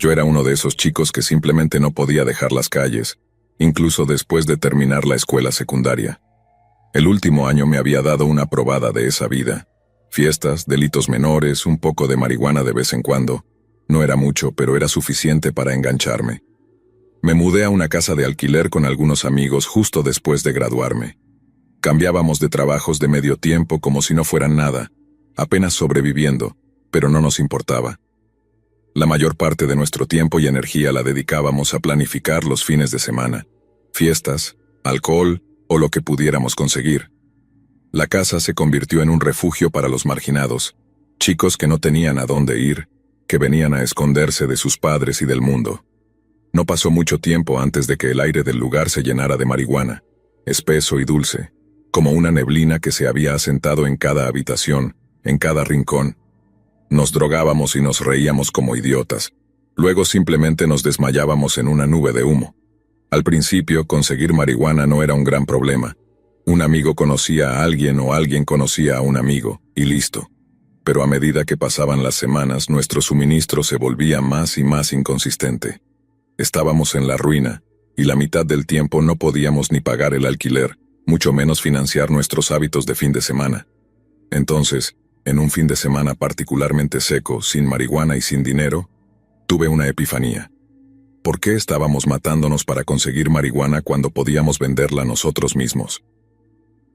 Yo era uno de esos chicos que simplemente no podía dejar las calles, incluso después de terminar la escuela secundaria. El último año me había dado una probada de esa vida. Fiestas, delitos menores, un poco de marihuana de vez en cuando. No era mucho, pero era suficiente para engancharme. Me mudé a una casa de alquiler con algunos amigos justo después de graduarme. Cambiábamos de trabajos de medio tiempo como si no fueran nada, apenas sobreviviendo, pero no nos importaba. La mayor parte de nuestro tiempo y energía la dedicábamos a planificar los fines de semana, fiestas, alcohol o lo que pudiéramos conseguir. La casa se convirtió en un refugio para los marginados, chicos que no tenían a dónde ir, que venían a esconderse de sus padres y del mundo. No pasó mucho tiempo antes de que el aire del lugar se llenara de marihuana, espeso y dulce, como una neblina que se había asentado en cada habitación, en cada rincón. Nos drogábamos y nos reíamos como idiotas. Luego simplemente nos desmayábamos en una nube de humo. Al principio, conseguir marihuana no era un gran problema. Un amigo conocía a alguien o alguien conocía a un amigo, y listo. Pero a medida que pasaban las semanas, nuestro suministro se volvía más y más inconsistente. Estábamos en la ruina, y la mitad del tiempo no podíamos ni pagar el alquiler, mucho menos financiar nuestros hábitos de fin de semana. Entonces, en un fin de semana particularmente seco, sin marihuana y sin dinero, tuve una epifanía. ¿Por qué estábamos matándonos para conseguir marihuana cuando podíamos venderla nosotros mismos?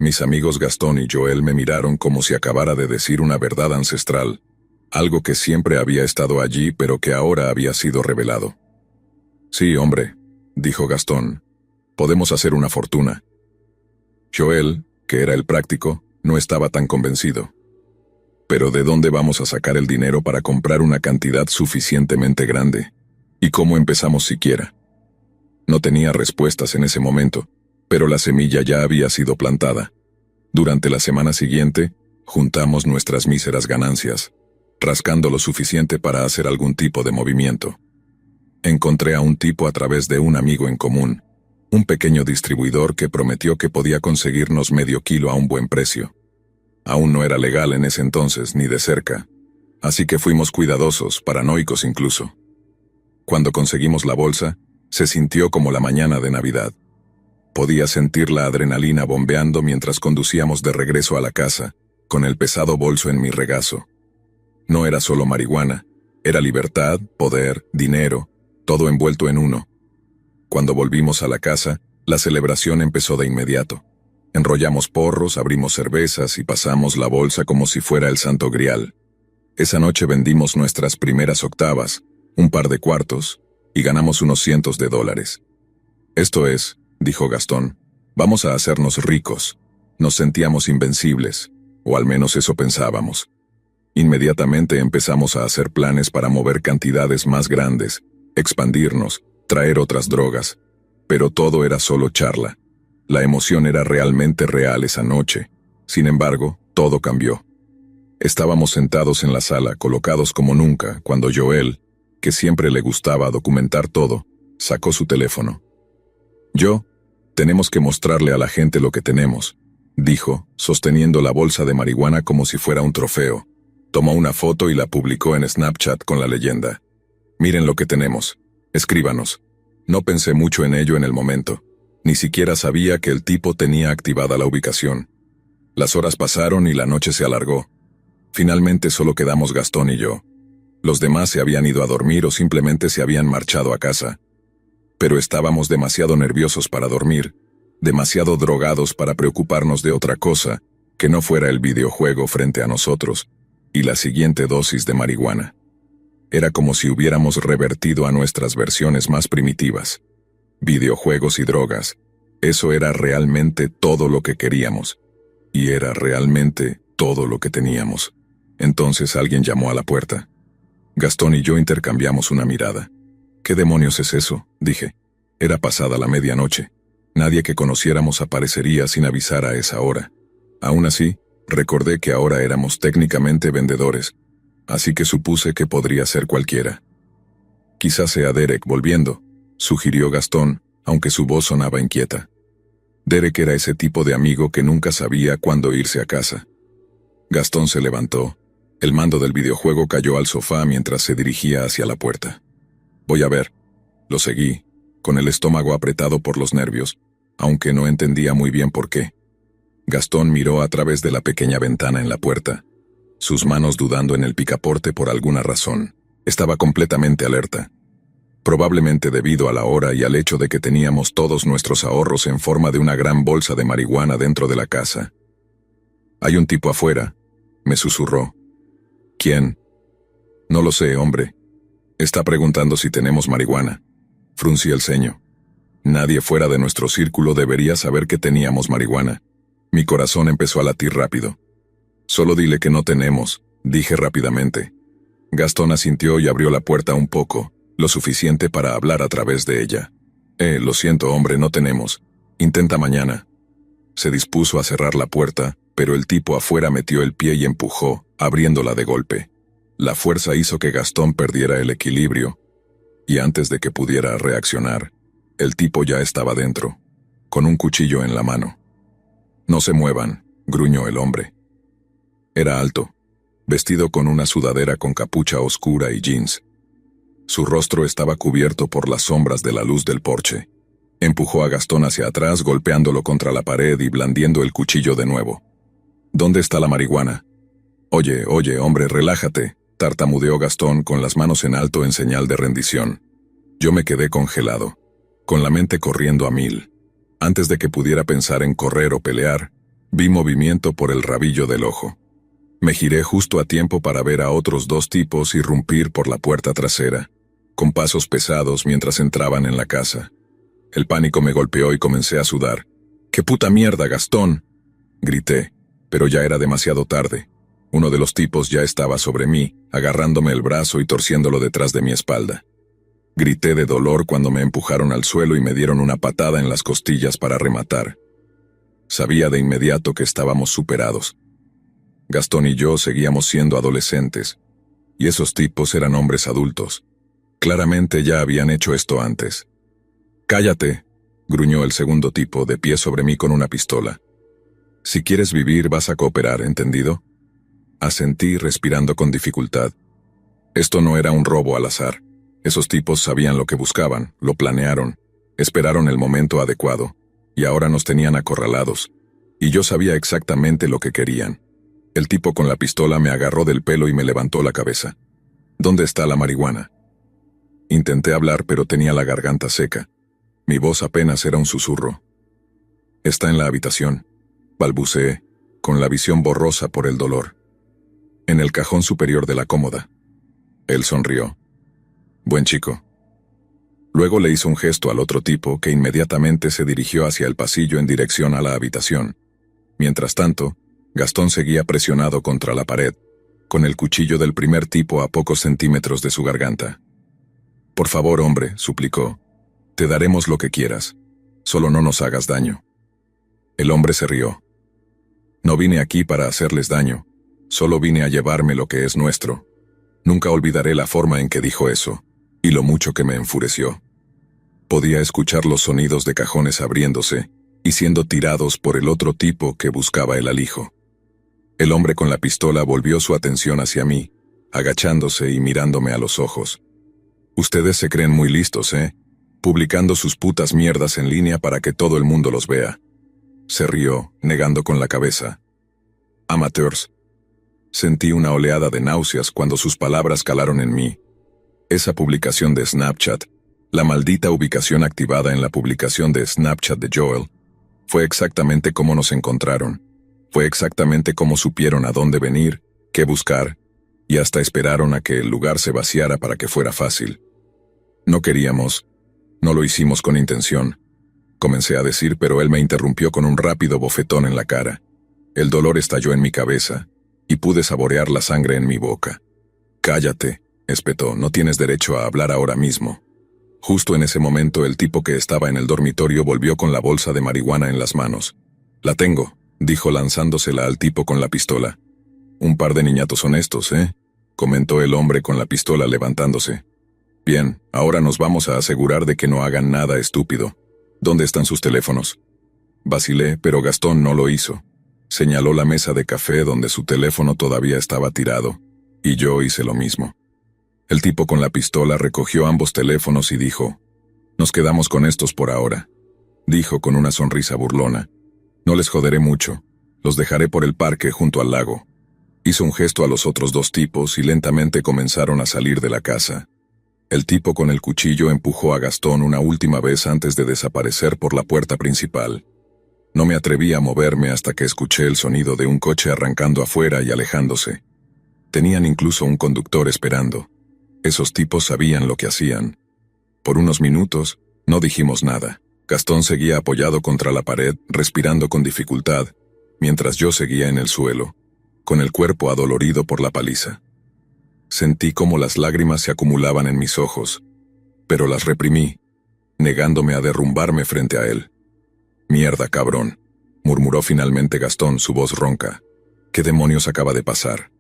Mis amigos Gastón y Joel me miraron como si acabara de decir una verdad ancestral, algo que siempre había estado allí pero que ahora había sido revelado. Sí, hombre, dijo Gastón, podemos hacer una fortuna. Joel, que era el práctico, no estaba tan convencido. Pero ¿de dónde vamos a sacar el dinero para comprar una cantidad suficientemente grande? ¿Y cómo empezamos siquiera? No tenía respuestas en ese momento, pero la semilla ya había sido plantada. Durante la semana siguiente, juntamos nuestras míseras ganancias, rascando lo suficiente para hacer algún tipo de movimiento. Encontré a un tipo a través de un amigo en común, un pequeño distribuidor que prometió que podía conseguirnos medio kilo a un buen precio. Aún no era legal en ese entonces, ni de cerca, así que fuimos cuidadosos, paranoicos incluso. Cuando conseguimos la bolsa, se sintió como la mañana de Navidad. Podía sentir la adrenalina bombeando mientras conducíamos de regreso a la casa, con el pesado bolso en mi regazo. No era solo marihuana, era libertad, poder, dinero, todo envuelto en uno. Cuando volvimos a la casa, la celebración empezó de inmediato. Enrollamos porros, abrimos cervezas y pasamos la bolsa como si fuera el santo grial. Esa noche vendimos nuestras primeras octavas, un par de cuartos, y ganamos unos cientos de dólares. Esto es, dijo Gastón, vamos a hacernos ricos. Nos sentíamos invencibles, o al menos eso pensábamos. Inmediatamente empezamos a hacer planes para mover cantidades más grandes, expandirnos, traer otras drogas. Pero todo era solo charla. La emoción era realmente real esa noche. Sin embargo, todo cambió. Estábamos sentados en la sala, colocados como nunca, cuando Joel, que siempre le gustaba documentar todo, sacó su teléfono. Tenemos que mostrarle a la gente lo que tenemos, dijo, sosteniendo la bolsa de marihuana como si fuera un trofeo. Tomó una foto y la publicó en Snapchat con la leyenda. Miren lo que tenemos. Escríbanos. No pensé mucho en ello en el momento. Ni siquiera sabía que el tipo tenía activada la ubicación. Las horas pasaron y la noche se alargó. Finalmente solo quedamos Gastón y yo. Los demás se habían ido a dormir o simplemente se habían marchado a casa. Pero estábamos demasiado nerviosos para dormir, demasiado drogados para preocuparnos de otra cosa que no fuera el videojuego frente a nosotros y la siguiente dosis de marihuana. Era como si hubiéramos revertido a nuestras versiones más primitivas. Videojuegos y drogas. Eso era realmente todo lo que queríamos. Y era realmente todo lo que teníamos. Entonces alguien llamó a la puerta. Gastón y yo intercambiamos una mirada. ¿Qué demonios es eso?, dije. Era pasada la medianoche. Nadie que conociéramos aparecería sin avisar a esa hora. Aún así, recordé que ahora éramos técnicamente vendedores, así que supuse que podría ser cualquiera. Quizás sea Derek volviendo, sugirió Gastón, aunque su voz sonaba inquieta. Derek era ese tipo de amigo que nunca sabía cuándo irse a casa. Gastón se levantó. El mando del videojuego cayó al sofá mientras se dirigía hacia la puerta. Voy a ver. Lo seguí, con el estómago apretado por los nervios, aunque no entendía muy bien por qué. Gastón miró a través de la pequeña ventana en la puerta, sus manos dudando en el picaporte por alguna razón. Estaba completamente alerta. Probablemente debido a la hora y al hecho de que teníamos todos nuestros ahorros en forma de una gran bolsa de marihuana dentro de la casa. «Hay un tipo afuera», me susurró. «¿Quién?» «No lo sé, hombre. Está preguntando si tenemos marihuana». Fruncí el ceño. Nadie fuera de nuestro círculo debería saber que teníamos marihuana. Mi corazón empezó a latir rápido. «Solo dile que no tenemos», dije rápidamente. Gastón asintió y abrió la puerta un poco, lo suficiente para hablar a través de ella. Lo siento, hombre, no tenemos. Intenta mañana». Se dispuso a cerrar la puerta, pero el tipo afuera metió el pie y empujó, abriéndola de golpe. La fuerza hizo que Gastón perdiera el equilibrio, y antes de que pudiera reaccionar, el tipo ya estaba dentro, con un cuchillo en la mano. «No se muevan», gruñó el hombre. Era alto, vestido con una sudadera con capucha oscura y jeans. Su rostro estaba cubierto por las sombras de la luz del porche. Empujó a Gastón hacia atrás, golpeándolo contra la pared y blandiendo el cuchillo de nuevo. «¿Dónde está la marihuana?» Oye, hombre, relájate», tartamudeó Gastón con las manos en alto en señal de rendición. Yo me quedé congelado, con la mente corriendo a 1000. Antes de que pudiera pensar en correr o pelear, vi movimiento por el rabillo del ojo. Me giré justo a tiempo para ver a otros 2 tipos irrumpir por la puerta trasera, con pasos pesados mientras entraban en la casa. El pánico me golpeó y comencé a sudar. «¡Qué puta mierda, Gastón!», grité, pero ya era demasiado tarde. Uno de los tipos ya estaba sobre mí, agarrándome el brazo y torciéndolo detrás de mi espalda. Grité de dolor cuando me empujaron al suelo y me dieron una patada en las costillas para rematar. Sabía de inmediato que estábamos superados. Gastón y yo seguíamos siendo adolescentes, y esos tipos eran hombres adultos. Claramente ya habían hecho esto antes. «Cállate», gruñó el segundo tipo, de pie sobre mí con una pistola. «Si quieres vivir, vas a cooperar, ¿entendido?». Asentí, respirando con dificultad. Esto no era un robo al azar. Esos tipos sabían lo que buscaban, lo planearon, esperaron el momento adecuado, y ahora nos tenían acorralados. Y yo sabía exactamente lo que querían. El tipo con la pistola me agarró del pelo y me levantó la cabeza. «¿Dónde está la marihuana?». Intenté hablar, pero tenía la garganta seca. Mi voz apenas era un susurro. «Está en la habitación», balbuceé, con la visión borrosa por el dolor. «En el cajón superior de la cómoda». Él sonrió. «Buen chico». Luego le hizo un gesto al otro tipo que inmediatamente se dirigió hacia el pasillo en dirección a la habitación. Mientras tanto, Gastón seguía presionado contra la pared, con el cuchillo del primer tipo a pocos centímetros de su garganta. «Por favor, hombre», suplicó. «Te daremos lo que quieras. Solo no nos hagas daño». El hombre se rió. «No vine aquí para hacerles daño. Solo vine a llevarme lo que es nuestro». Nunca olvidaré la forma en que dijo eso, y lo mucho que me enfureció. Podía escuchar los sonidos de cajones abriéndose y siendo tirados por el otro tipo que buscaba el alijo. El hombre con la pistola volvió su atención hacia mí, agachándose y mirándome a los ojos. «Ustedes se creen muy listos, publicando sus putas mierdas en línea para que todo el mundo los vea». Se rió, negando con la cabeza. «Amateurs». Sentí una oleada de náuseas cuando sus palabras calaron en mí. Esa publicación de Snapchat, la maldita ubicación activada en la publicación de Snapchat de Joel, fue exactamente como nos encontraron. Fue exactamente como supieron a dónde venir, qué buscar, y hasta esperaron a que el lugar se vaciara para que fuera fácil. «No queríamos. No lo hicimos con intención», comencé a decir, pero él me interrumpió con un rápido bofetón en la cara. El dolor estalló en mi cabeza, y pude saborear la sangre en mi boca. «Cállate», espetó, «no tienes derecho a hablar ahora mismo». Justo en ese momento el tipo que estaba en el dormitorio volvió con la bolsa de marihuana en las manos. «La tengo», dijo lanzándosela al tipo con la pistola. «Un par de niñatos honestos, comentó el hombre con la pistola levantándose. «Bien, ahora nos vamos a asegurar de que no hagan nada estúpido. ¿Dónde están sus teléfonos?» Vacilé, pero Gastón no lo hizo. Señaló la mesa de café donde su teléfono todavía estaba tirado, y yo hice lo mismo. El tipo con la pistola recogió ambos teléfonos y dijo: «Nos quedamos con estos por ahora», dijo con una sonrisa burlona. «No les joderé mucho. Los dejaré por el parque junto al lago». Hizo un gesto a los otros dos tipos y lentamente comenzaron a salir de la casa. El tipo con el cuchillo empujó a Gastón una última vez antes de desaparecer por la puerta principal. No me atreví a moverme hasta que escuché el sonido de un coche arrancando afuera y alejándose. Tenían incluso un conductor esperando. Esos tipos sabían lo que hacían. Por unos minutos, no dijimos nada. Gastón seguía apoyado contra la pared, respirando con dificultad, mientras yo seguía en el suelo, con el cuerpo adolorido por la paliza. Sentí cómo las lágrimas se acumulaban en mis ojos, pero las reprimí, negándome a derrumbarme frente a él. «Mierda, cabrón», murmuró finalmente Gastón, su voz ronca. «¿Qué demonios acaba de pasar?».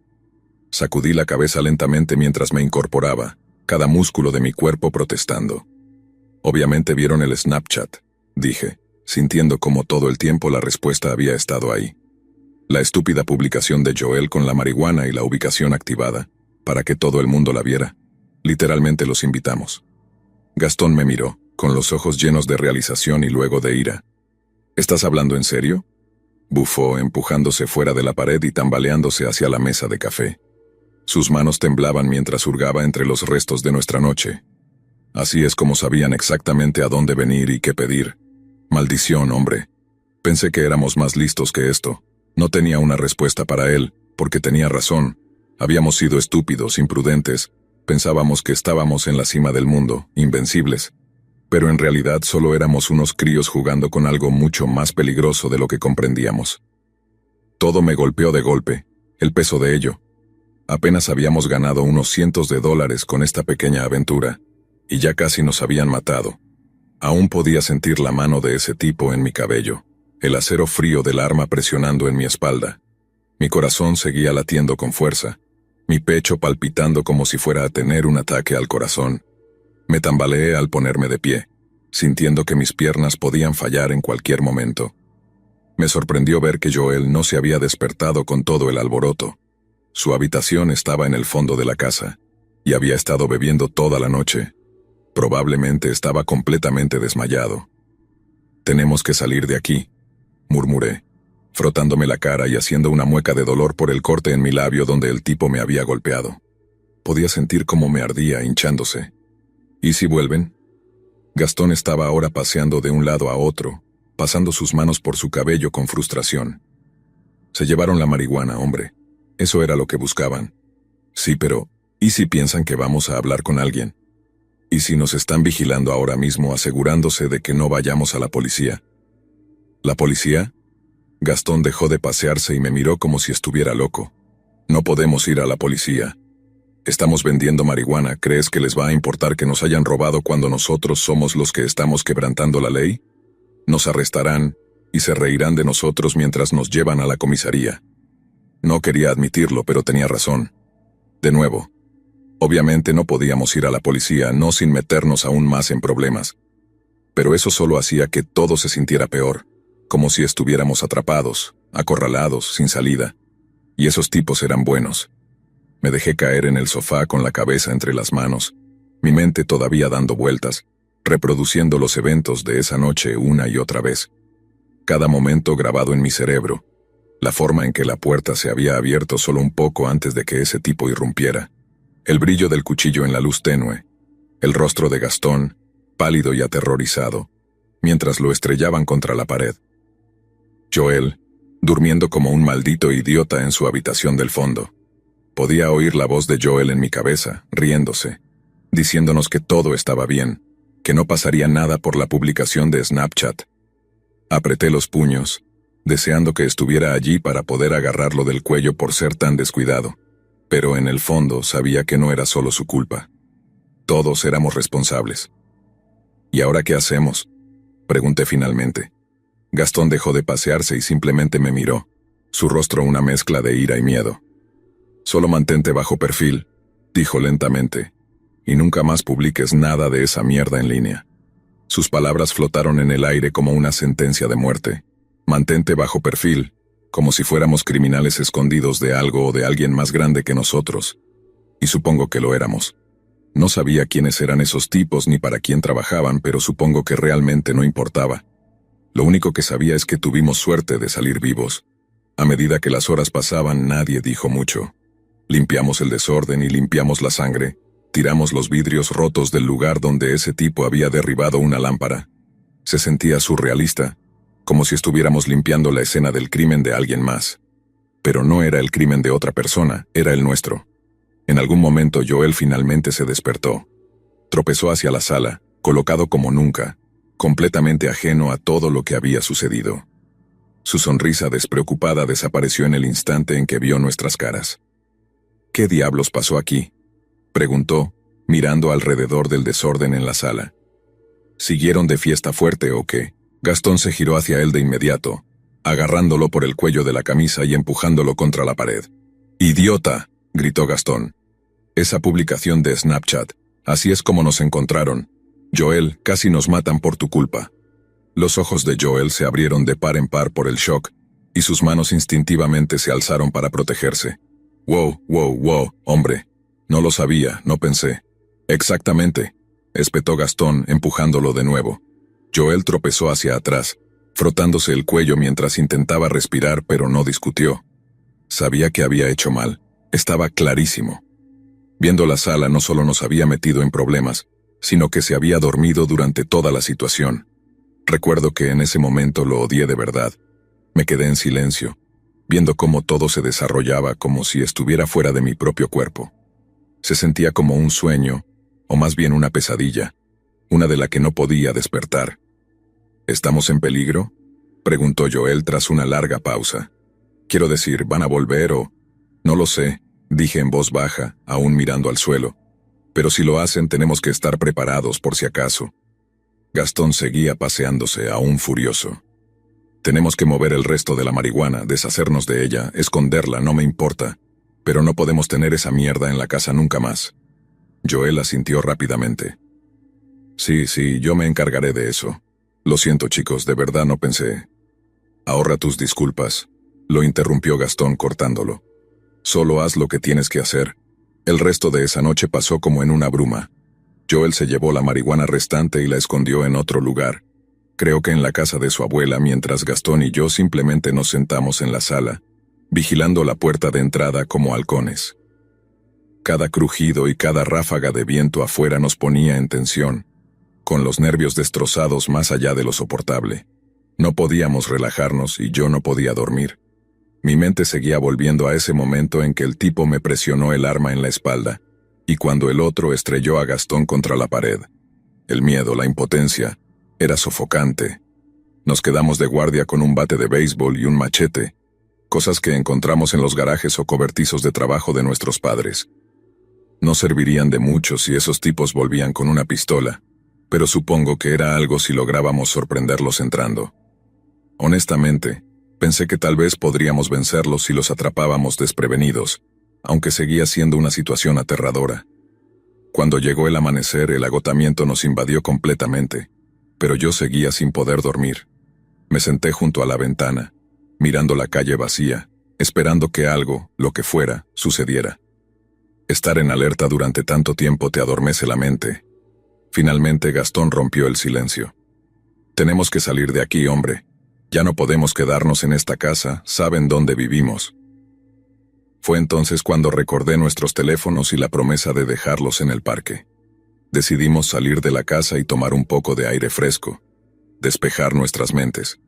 Sacudí la cabeza lentamente mientras me incorporaba, cada músculo de mi cuerpo protestando. «Obviamente vieron el Snapchat», dije, sintiendo como todo el tiempo la respuesta había estado ahí. La estúpida publicación de Joel con la marihuana y la ubicación activada, para que todo el mundo la viera. Literalmente los invitamos. Gastón me miró, con los ojos llenos de realización y luego de ira. «¿Estás hablando en serio?», bufó, empujándose fuera de la pared y tambaleándose hacia la mesa de café. Sus manos temblaban mientras hurgaba entre los restos de nuestra noche. Así es como sabían exactamente a dónde venir y qué pedir. Maldición, hombre. Pensé que éramos más listos que esto. No tenía una respuesta para él, porque tenía razón. Habíamos sido estúpidos, imprudentes. Pensábamos que estábamos en la cima del mundo, invencibles. Pero en realidad solo éramos unos críos jugando con algo mucho más peligroso de lo que comprendíamos. Todo me golpeó de golpe, el peso de ello. Apenas habíamos ganado unos cientos de dólares con esta pequeña aventura, y ya casi nos habían matado. Aún podía sentir la mano de ese tipo en mi cabello, el acero frío del arma presionando en mi espalda. Mi corazón seguía latiendo con fuerza, mi pecho palpitando como si fuera a tener un ataque al corazón. Me tambaleé al ponerme de pie, sintiendo que mis piernas podían fallar en cualquier momento. Me sorprendió ver que Joel no se había despertado con todo el alboroto. Su habitación estaba en el fondo de la casa, y había estado bebiendo toda la noche. Probablemente estaba completamente desmayado. «Tenemos que salir de aquí», murmuré, frotándome la cara y haciendo una mueca de dolor por el corte en mi labio donde el tipo me había golpeado. Podía sentir cómo me ardía hinchándose. «¿Y si vuelven?». Gastón estaba ahora paseando de un lado a otro, pasando sus manos por su cabello con frustración. «Se llevaron la marihuana, hombre. Eso era lo que buscaban». «Sí, pero ¿y si piensan que vamos a hablar con alguien? ¿Y si nos están vigilando ahora mismo asegurándose de que no vayamos a la policía?». «¿La policía?». Gastón dejó de pasearse y me miró como si estuviera loco. «No podemos ir a la policía. Estamos vendiendo marihuana. ¿Crees que les va a importar que nos hayan robado cuando nosotros somos los que estamos quebrantando la ley? Nos arrestarán y se reirán de nosotros mientras nos llevan a la comisaría». No quería admitirlo, pero tenía razón. De nuevo, obviamente no podíamos ir a la policía, no sin meternos aún más en problemas. Pero eso solo hacía que todo se sintiera peor, como si estuviéramos atrapados, acorralados, sin salida. Y esos tipos eran buenos. Me dejé caer en el sofá con la cabeza entre las manos, mi mente todavía dando vueltas, reproduciendo los eventos de esa noche una y otra vez. Cada momento grabado en mi cerebro, la forma en que la puerta se había abierto solo un poco antes de que ese tipo irrumpiera, el brillo del cuchillo en la luz tenue, el rostro de Gastón, pálido y aterrorizado, mientras lo estrellaban contra la pared. Joel, durmiendo como un maldito idiota en su habitación del fondo. Podía oír la voz de Joel en mi cabeza, riéndose, diciéndonos que todo estaba bien, que no pasaría nada por la publicación de Snapchat. Apreté los puños, deseando que estuviera allí para poder agarrarlo del cuello por ser tan descuidado, pero en el fondo sabía que no era solo su culpa. Todos éramos responsables. «¿Y ahora qué hacemos?», pregunté finalmente. Gastón dejó de pasearse y simplemente me miró, su rostro una mezcla de ira y miedo. «Solo mantente bajo perfil», dijo lentamente, «y nunca más publiques nada de esa mierda en línea». Sus palabras flotaron en el aire como una sentencia de muerte. Mantente bajo perfil, como si fuéramos criminales escondidos de algo o de alguien más grande que nosotros. Y supongo que lo éramos. No sabía quiénes eran esos tipos ni para quién trabajaban, pero supongo que realmente no importaba. Lo único que sabía es que tuvimos suerte de salir vivos. A medida que las horas pasaban, nadie dijo mucho. Limpiamos el desorden y limpiamos la sangre. Tiramos los vidrios rotos del lugar donde ese tipo había derribado una lámpara. Se sentía surrealista, como si estuviéramos limpiando la escena del crimen de alguien más. Pero no era el crimen de otra persona, era el nuestro. En algún momento Joel finalmente se despertó. Tropezó hacia la sala, colocado como nunca, completamente ajeno a todo lo que había sucedido. Su sonrisa despreocupada desapareció en el instante en que vio nuestras caras. ¿Qué diablos pasó aquí?, preguntó, mirando alrededor del desorden en la sala. ¿Siguieron de fiesta fuerte o qué? Gastón se giró hacia él de inmediato, agarrándolo por el cuello de la camisa y empujándolo contra la pared. ¡Idiota!, gritó Gastón. Esa publicación de Snapchat, así es como nos encontraron. Joel, casi nos matan por tu culpa. Los ojos de Joel se abrieron de par en par por el shock, y sus manos instintivamente se alzaron para protegerse. Wow, hombre. No lo sabía, no pensé. Exactamente, espetó Gastón, empujándolo de nuevo. Joel tropezó hacia atrás, frotándose el cuello mientras intentaba respirar, pero no discutió. Sabía que había hecho mal, estaba clarísimo. Viendo la sala, no solo nos había metido en problemas, sino que se había dormido durante toda la situación. Recuerdo que en ese momento lo odié de verdad. Me quedé en silencio, viendo cómo todo se desarrollaba como si estuviera fuera de mi propio cuerpo. Se sentía como un sueño, o más bien una pesadilla, una de la que no podía despertar. ¿Estamos en peligro?, preguntó Joel tras una larga pausa. Quiero decir, ¿van a volver o...? No lo sé, dije en voz baja, aún mirando al suelo. Pero si lo hacen, tenemos que estar preparados por si acaso. Gastón seguía paseándose, aún furioso. Tenemos que mover el resto de la marihuana, deshacernos de ella, esconderla, no me importa. Pero no podemos tener esa mierda en la casa nunca más. Joel asintió rápidamente. Sí, yo me encargaré de eso. Lo siento, chicos, de verdad no pensé. Ahorra tus disculpas, lo interrumpió Gastón cortándolo. Solo haz lo que tienes que hacer. El resto de esa noche pasó como en una bruma. Joel se llevó la marihuana restante y la escondió en otro lugar. Creo que en la casa de su abuela, mientras Gastón y yo simplemente nos sentamos en la sala, vigilando la puerta de entrada como halcones. Cada crujido y cada ráfaga de viento afuera nos ponía en tensión, con los nervios destrozados más allá de lo soportable. No podíamos relajarnos y yo no podía dormir. Mi mente seguía volviendo a ese momento en que el tipo me presionó el arma en la espalda, y cuando el otro estrelló a Gastón contra la pared. El miedo, la impotencia, era sofocante. Nos quedamos de guardia con un bate de béisbol y un machete, cosas que encontramos en los garajes o cobertizos de trabajo de nuestros padres. No servirían de mucho si esos tipos volvían con una pistola, pero supongo que era algo si lográbamos sorprenderlos entrando. Honestamente, pensé que tal vez podríamos vencerlos si los atrapábamos desprevenidos, aunque seguía siendo una situación aterradora. Cuando llegó el amanecer, el agotamiento nos invadió completamente, pero yo seguía sin poder dormir. Me senté junto a la ventana, mirando la calle vacía, esperando que algo, lo que fuera, sucediera. Estar en alerta durante tanto tiempo te adormece la mente. Finalmente Gastón rompió el silencio. Tenemos que salir de aquí, hombre. Ya no podemos quedarnos en esta casa, saben dónde vivimos. Fue entonces cuando recordé nuestros teléfonos y la promesa de dejarlos en el parque. Decidimos salir de la casa y tomar un poco de aire fresco, despejar nuestras mentes.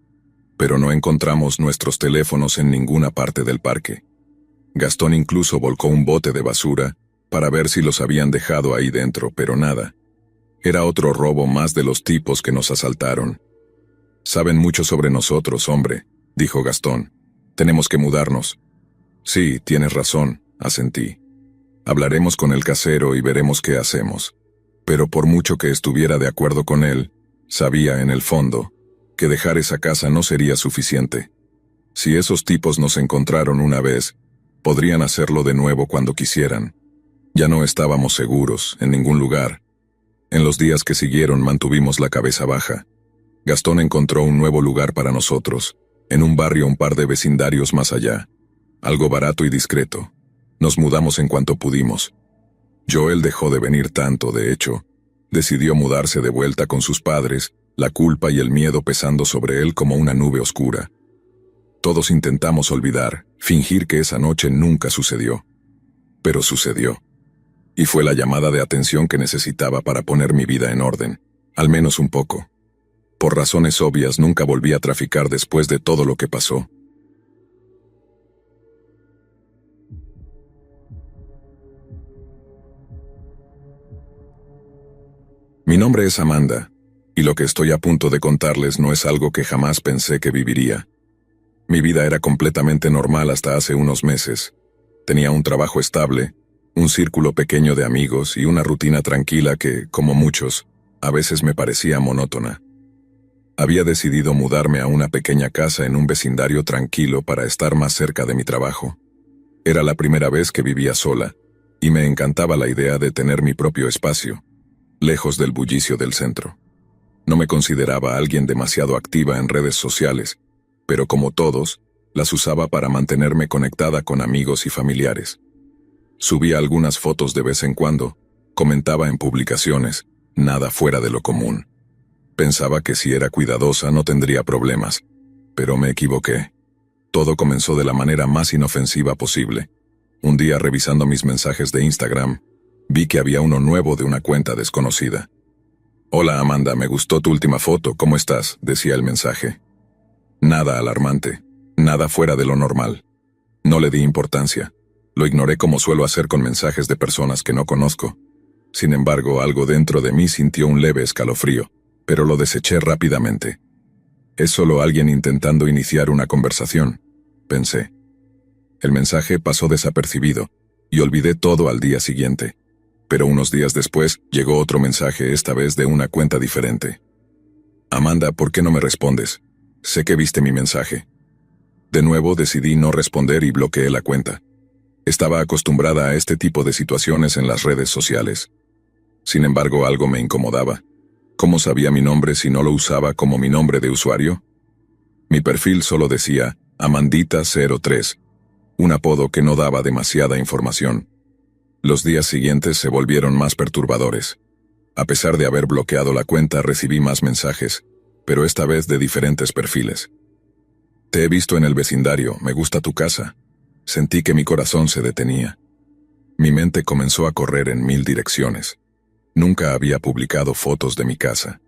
Pero no encontramos nuestros teléfonos en ninguna parte del parque. Gastón incluso volcó un bote de basura para ver si los habían dejado ahí dentro, pero nada. Era otro robo más de los tipos que nos asaltaron. Saben mucho sobre nosotros, hombre, dijo Gastón. Tenemos que mudarnos. Sí, tienes razón, asentí. Hablaremos con el casero y veremos qué hacemos. Pero por mucho que estuviera de acuerdo con él, sabía en el fondo que dejar esa casa no sería suficiente. Si esos tipos nos encontraron una vez, podrían hacerlo de nuevo cuando quisieran. Ya no estábamos seguros en ningún lugar. En los días que siguieron mantuvimos la cabeza baja. Gastón encontró un nuevo lugar para nosotros, en un barrio un par de vecindarios más allá. Algo barato y discreto. Nos mudamos en cuanto pudimos. Joel dejó de venir tanto, de hecho. Decidió mudarse de vuelta con sus padres, la culpa y el miedo pesando sobre él como una nube oscura. Todos intentamos olvidar, fingir que esa noche nunca sucedió. Pero sucedió. Y fue la llamada de atención que necesitaba para poner mi vida en orden, al menos un poco. Por razones obvias nunca volví a traficar después de todo lo que pasó. Mi nombre es Amanda, y lo que estoy a punto de contarles no es algo que jamás pensé que viviría. Mi vida era completamente normal hasta hace unos meses. Tenía un trabajo estable, un círculo pequeño de amigos y una rutina tranquila que, como muchos, a veces me parecía monótona. Había decidido mudarme a una pequeña casa en un vecindario tranquilo para estar más cerca de mi trabajo. Era la primera vez que vivía sola, y me encantaba la idea de tener mi propio espacio, lejos del bullicio del centro. No me consideraba alguien demasiado activa en redes sociales, pero como todos, las usaba para mantenerme conectada con amigos y familiares. Subía algunas fotos de vez en cuando, comentaba en publicaciones, nada fuera de lo común. Pensaba que si era cuidadosa no tendría problemas, pero me equivoqué. Todo comenzó de la manera más inofensiva posible. Un día, revisando mis mensajes de Instagram, vi que había uno nuevo de una cuenta desconocida. «Hola Amanda, me gustó tu última foto, ¿cómo estás?», decía el mensaje. Nada alarmante, nada fuera de lo normal. No le di importancia. Lo ignoré como suelo hacer con mensajes de personas que no conozco. Sin embargo, algo dentro de mí sintió un leve escalofrío, pero lo deseché rápidamente. «Es solo alguien intentando iniciar una conversación», pensé. El mensaje pasó desapercibido, y olvidé todo al día siguiente. Pero unos días después, llegó otro mensaje, esta vez de una cuenta diferente. «Amanda, ¿por qué no me respondes? Sé que viste mi mensaje». De nuevo decidí no responder y bloqueé la cuenta. Estaba acostumbrada a este tipo de situaciones en las redes sociales. Sin embargo, algo me incomodaba. ¿Cómo sabía mi nombre si no lo usaba como mi nombre de usuario? Mi perfil solo decía Amandita03, un apodo que no daba demasiada información. Los días siguientes se volvieron más perturbadores. A pesar de haber bloqueado la cuenta, recibí más mensajes, pero esta vez de diferentes perfiles. «Te he visto en el vecindario, me gusta tu casa». Sentí que mi corazón se detenía. Mi mente comenzó a correr en 1000 direcciones. Nunca había publicado fotos de mi casa.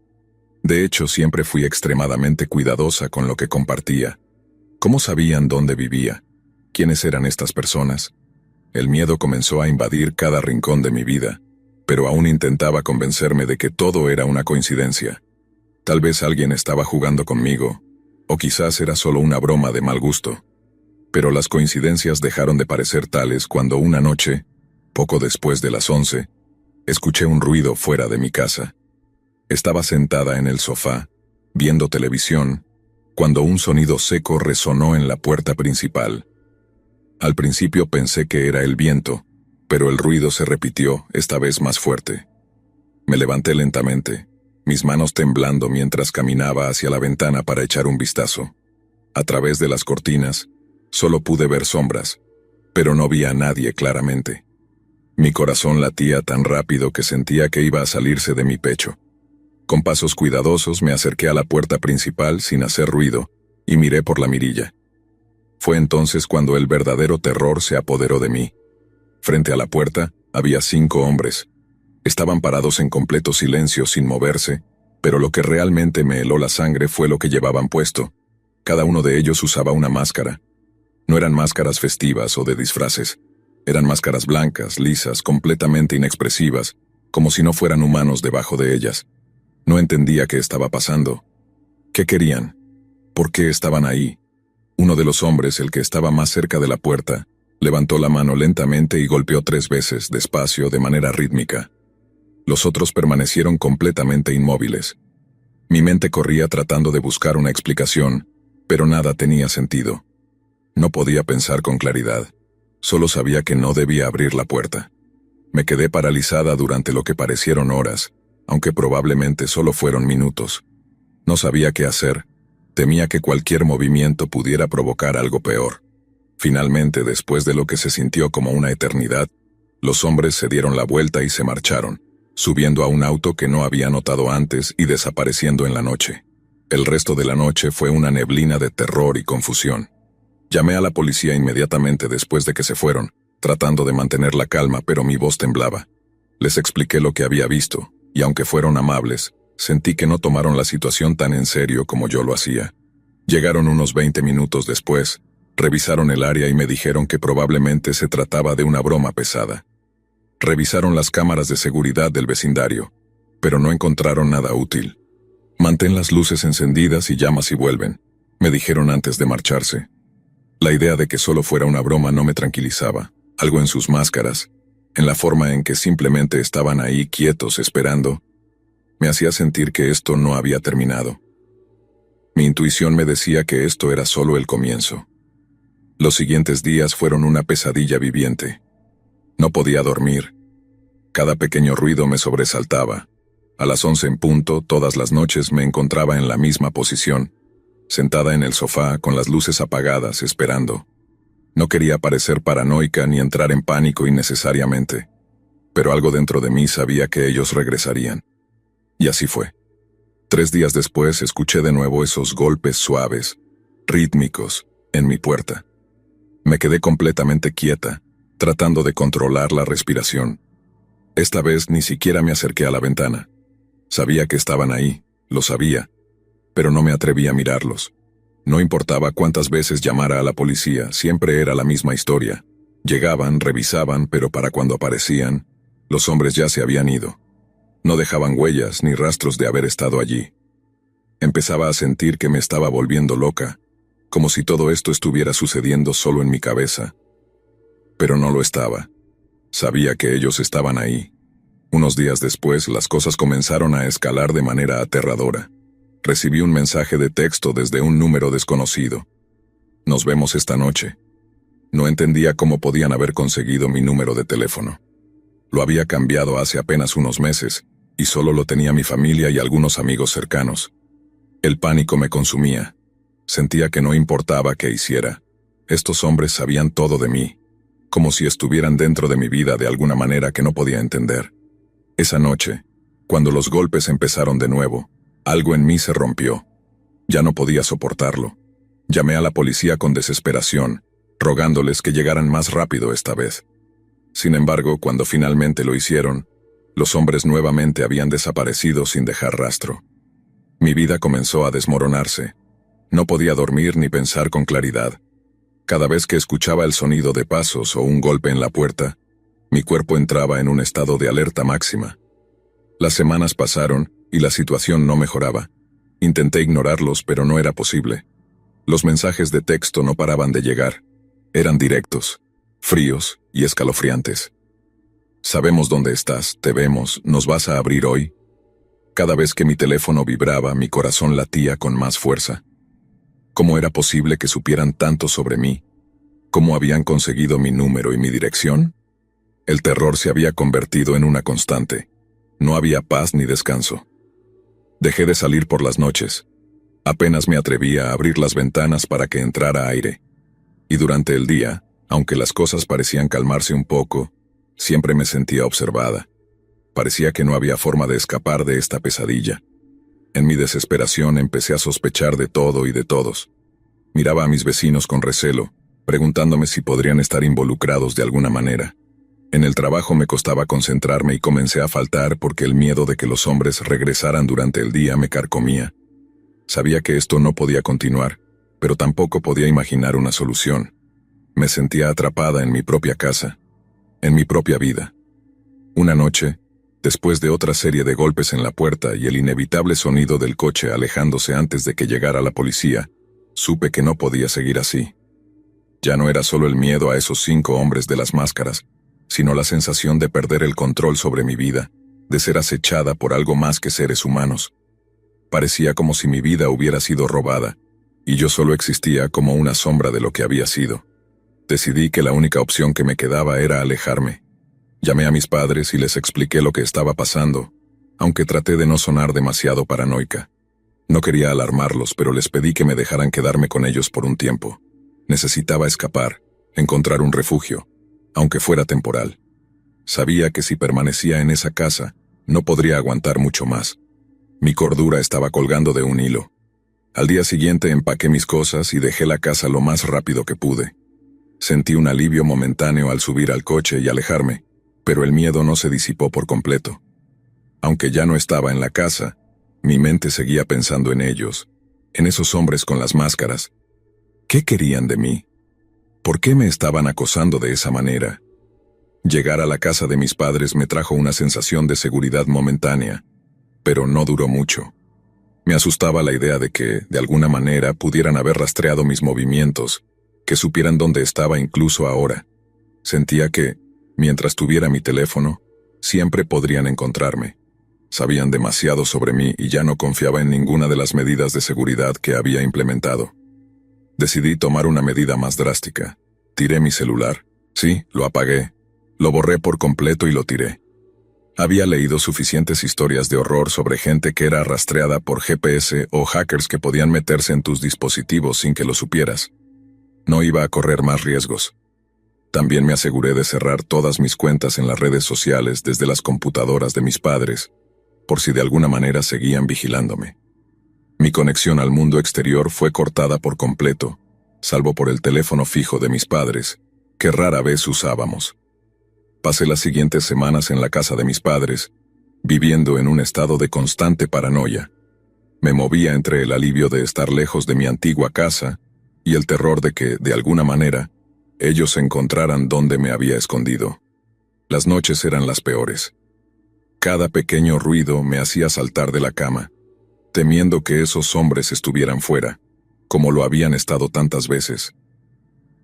De hecho, siempre fui extremadamente cuidadosa con lo que compartía. ¿Cómo sabían dónde vivía? ¿Quiénes eran estas personas? El miedo comenzó a invadir cada rincón de mi vida, pero aún intentaba convencerme de que todo era una coincidencia. Tal vez alguien estaba jugando conmigo, o quizás era solo una broma de mal gusto. Pero las coincidencias dejaron de parecer tales cuando una noche, poco después de las 11, escuché un ruido fuera de mi casa. Estaba sentada en el sofá, viendo televisión, cuando un sonido seco resonó en la puerta principal. Al principio pensé que era el viento, pero el ruido se repitió, esta vez más fuerte. Me levanté lentamente, mis manos temblando mientras caminaba hacia la ventana para echar un vistazo. A través de las cortinas, solo pude ver sombras, pero no vi a nadie claramente. Mi corazón latía tan rápido que sentía que iba a salirse de mi pecho. Con pasos cuidadosos me acerqué a la puerta principal sin hacer ruido y miré por la mirilla. Fue entonces cuando el verdadero terror se apoderó de mí. Frente a la puerta había 5 hombres. Estaban parados en completo silencio sin moverse, pero lo que realmente me heló la sangre fue lo que llevaban puesto. Cada uno de ellos usaba una máscara. No eran máscaras festivas o de disfraces. Eran máscaras blancas, lisas, completamente inexpresivas, como si no fueran humanos debajo de ellas. No entendía qué estaba pasando. ¿Qué querían? ¿Por qué estaban ahí? Uno de los hombres, el que estaba más cerca de la puerta, levantó la mano lentamente y golpeó 3 veces, despacio, de manera rítmica. Los otros permanecieron completamente inmóviles. Mi mente corría tratando de buscar una explicación, pero nada tenía sentido. No podía pensar con claridad. Solo sabía que no debía abrir la puerta. Me quedé paralizada durante lo que parecieron horas, aunque probablemente solo fueron minutos. No sabía qué hacer. Temía que cualquier movimiento pudiera provocar algo peor. Finalmente, después de lo que se sintió como una eternidad, Los hombres se dieron la vuelta y se marcharon, subiendo a un auto que no había notado antes y desapareciendo en la noche. El resto de la noche fue una neblina de terror y confusión. Llamé a la policía inmediatamente después de que se fueron, tratando de mantener la calma, pero mi voz temblaba. Les expliqué lo que había visto, y aunque fueron amables, sentí que no tomaron la situación tan en serio como yo lo hacía. Llegaron unos 20 minutos después, revisaron el área y me dijeron que probablemente se trataba de una broma pesada. Revisaron las cámaras de seguridad del vecindario, pero no encontraron nada útil. Mantén las luces encendidas y llama si vuelven, me dijeron antes de marcharse. La idea de que solo fuera una broma no me tranquilizaba. Algo en sus máscaras, en la forma en que simplemente estaban ahí quietos esperando, me hacía sentir que esto no había terminado. Mi intuición me decía que esto era solo el comienzo. Los siguientes días fueron una pesadilla viviente. No podía dormir. Cada pequeño ruido me sobresaltaba. A las 11 en punto, todas las noches me encontraba en la misma posición, sentada en el sofá con las luces apagadas, esperando. No quería parecer paranoica ni entrar en pánico innecesariamente, pero algo dentro de mí sabía que ellos regresarían. Y así fue. 3 días después escuché de nuevo esos golpes suaves, rítmicos, en mi puerta. Me quedé completamente quieta, tratando de controlar la respiración. Esta vez ni siquiera me acerqué a la ventana. Sabía que estaban ahí, lo sabía, pero no me atreví a mirarlos. No importaba cuántas veces llamara a la policía, siempre era la misma historia. Llegaban, revisaban, pero para cuando aparecían, los hombres ya se habían ido. No dejaban huellas ni rastros de haber estado allí. Empezaba a sentir que me estaba volviendo loca, como si todo esto estuviera sucediendo solo en mi cabeza. Pero no lo estaba. Sabía que ellos estaban ahí. Unos días después, las cosas comenzaron a escalar de manera aterradora. Recibí un mensaje de texto desde un número desconocido. Nos vemos esta noche. No entendía cómo podían haber conseguido mi número de teléfono. Lo había cambiado hace apenas unos meses, y solo lo tenía mi familia y algunos amigos cercanos. El pánico me consumía. Sentía que no importaba qué hiciera. Estos hombres sabían todo de mí, como si estuvieran dentro de mi vida de alguna manera que no podía entender. Esa noche, cuando los golpes empezaron de nuevo, algo en mí se rompió. Ya no podía soportarlo. Llamé a la policía con desesperación, rogándoles que llegaran más rápido esta vez. Sin embargo, cuando finalmente lo hicieron, los hombres nuevamente habían desaparecido sin dejar rastro. Mi vida comenzó a desmoronarse. No podía dormir ni pensar con claridad. Cada vez que escuchaba el sonido de pasos o un golpe en la puerta, mi cuerpo entraba en un estado de alerta máxima. Las semanas pasaron y la situación no mejoraba. Intenté ignorarlos, pero no era posible. Los mensajes de texto no paraban de llegar. Eran directos, fríos y escalofriantes. Sabemos dónde estás, te vemos, ¿nos vas a abrir hoy? Cada vez que mi teléfono vibraba, mi corazón latía con más fuerza. ¿Cómo era posible que supieran tanto sobre mí? ¿Cómo habían conseguido mi número y mi dirección? El terror se había convertido en una constante. No había paz ni descanso. Dejé de salir por las noches. Apenas me atrevía a abrir las ventanas para que entrara aire. Y durante el día, aunque las cosas parecían calmarse un poco, siempre me sentía observada. Parecía que no había forma de escapar de esta pesadilla. En mi desesperación empecé a sospechar de todo y de todos. Miraba a mis vecinos con recelo, preguntándome si podrían estar involucrados de alguna manera. En el trabajo me costaba concentrarme y comencé a faltar porque el miedo de que los hombres regresaran durante el día me carcomía. Sabía que esto no podía continuar, pero tampoco podía imaginar una solución. Me sentía atrapada en mi propia casa, en mi propia vida. Una noche, después de otra serie de golpes en la puerta y el inevitable sonido del coche alejándose antes de que llegara la policía, supe que no podía seguir así. Ya no era solo el miedo a esos 5 hombres de las máscaras, sino la sensación de perder el control sobre mi vida, de ser acechada por algo más que seres humanos. Parecía como si mi vida hubiera sido robada, y yo solo existía como una sombra de lo que había sido. Decidí que la única opción que me quedaba era alejarme. Llamé a mis padres y les expliqué lo que estaba pasando, aunque traté de no sonar demasiado paranoica. No quería alarmarlos, pero les pedí que me dejaran quedarme con ellos por un tiempo. Necesitaba escapar, encontrar un refugio, aunque fuera temporal. Sabía que si permanecía en esa casa, no podría aguantar mucho más. Mi cordura estaba colgando de un hilo. Al día siguiente empaqué mis cosas y dejé la casa lo más rápido que pude. Sentí un alivio momentáneo al subir al coche y alejarme, pero el miedo no se disipó por completo. Aunque ya no estaba en la casa, mi mente seguía pensando en ellos, en esos hombres con las máscaras. ¿Qué querían de mí? ¿Por qué me estaban acosando de esa manera? Llegar a la casa de mis padres me trajo una sensación de seguridad momentánea, pero no duró mucho. Me asustaba la idea de que, de alguna manera, pudieran haber rastreado mis movimientos, que supieran dónde estaba incluso ahora. Sentía que, mientras tuviera mi teléfono, siempre podrían encontrarme. Sabían demasiado sobre mí y ya no confiaba en ninguna de las medidas de seguridad que había implementado. Decidí tomar una medida más drástica. Tiré mi celular. Sí, lo apagué. Lo borré por completo y lo tiré. Había leído suficientes historias de horror sobre gente que era rastreada por GPS o hackers que podían meterse en tus dispositivos sin que lo supieras. No iba a correr más riesgos. También me aseguré de cerrar todas mis cuentas en las redes sociales desde las computadoras de mis padres, por si de alguna manera seguían vigilándome. Mi conexión al mundo exterior fue cortada por completo, salvo por el teléfono fijo de mis padres, que rara vez usábamos. Pasé las siguientes semanas en la casa de mis padres, viviendo en un estado de constante paranoia. Me movía entre el alivio de estar lejos de mi antigua casa y el terror de que, de alguna manera, ellos encontraran dónde me había escondido. Las noches eran las peores. Cada pequeño ruido me hacía saltar de la cama, temiendo que esos hombres estuvieran fuera, como lo habían estado tantas veces.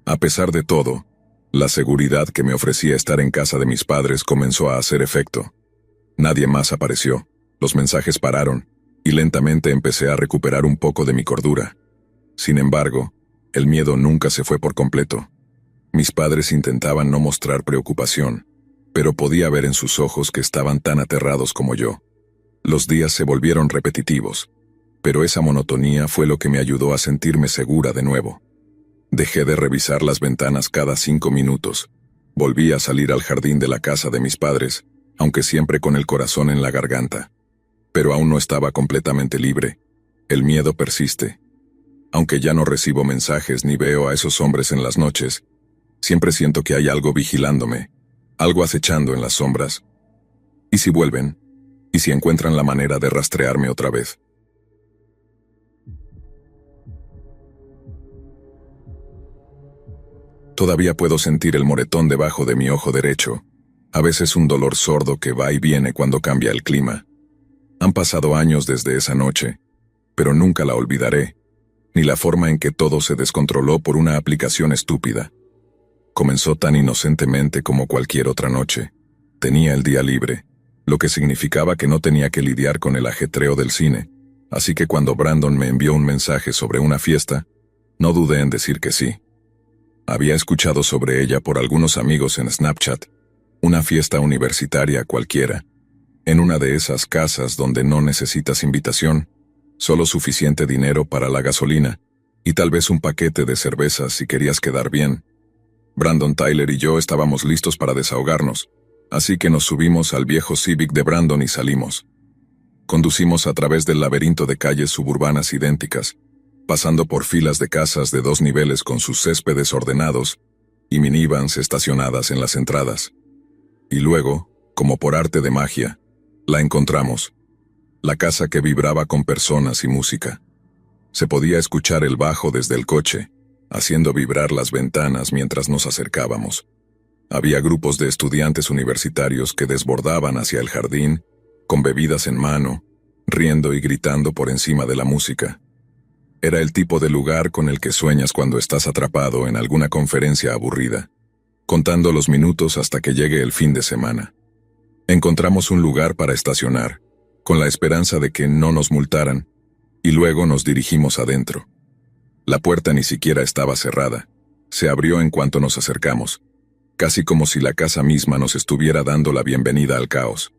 A pesar de todo, la seguridad que me ofrecía estar en casa de mis padres comenzó a hacer efecto. Nadie más apareció, los mensajes pararon, y lentamente empecé a recuperar un poco de mi cordura. Sin embargo, el miedo nunca se fue por completo. Mis padres intentaban no mostrar preocupación, pero podía ver en sus ojos que estaban tan aterrados como yo. Los días se volvieron repetitivos, pero esa monotonía fue lo que me ayudó a sentirme segura de nuevo. Dejé de revisar las ventanas cada 5 minutos. Volví a salir al jardín de la casa de mis padres, aunque siempre con el corazón en la garganta. Pero aún no estaba completamente libre. El miedo persiste. Aunque ya no recibo mensajes ni veo a esos hombres en las noches, siempre siento que hay algo vigilándome, algo acechando en las sombras. ¿Y si vuelven? ¿Y si encuentran la manera de rastrearme otra vez? Todavía puedo sentir el moretón debajo de mi ojo derecho, a veces un dolor sordo que va y viene cuando cambia el clima. Han pasado años desde esa noche, pero nunca la olvidaré, ni la forma en que todo se descontroló por una aplicación estúpida. Comenzó tan inocentemente como cualquier otra noche. Tenía el día libre, lo que significaba que no tenía que lidiar con el ajetreo del cine, así que cuando Brandon me envió un mensaje sobre una fiesta, no dudé en decir que sí. Había escuchado sobre ella por algunos amigos en Snapchat, una fiesta universitaria cualquiera, en una de esas casas donde no necesitas invitación, solo suficiente dinero para la gasolina, y tal vez un paquete de cervezas si querías quedar bien. Brandon Tyler y yo estábamos listos para desahogarnos, así que nos subimos al viejo Civic de Brandon y salimos. Conducimos a través del laberinto de calles suburbanas idénticas, pasando por filas de casas de 2 niveles con sus céspedes ordenados y minivans estacionadas en las entradas. Y luego, como por arte de magia, la encontramos. La casa que vibraba con personas y música. Se podía escuchar el bajo desde el coche, haciendo vibrar las ventanas mientras nos acercábamos. Había grupos de estudiantes universitarios que desbordaban hacia el jardín, con bebidas en mano, riendo y gritando por encima de la música. Era el tipo de lugar con el que sueñas cuando estás atrapado en alguna conferencia aburrida, contando los minutos hasta que llegue el fin de semana. Encontramos un lugar para estacionar, con la esperanza de que no nos multaran, y luego nos dirigimos adentro. La puerta ni siquiera estaba cerrada. Se abrió en cuanto nos acercamos, casi como si la casa misma nos estuviera dando la bienvenida al caos.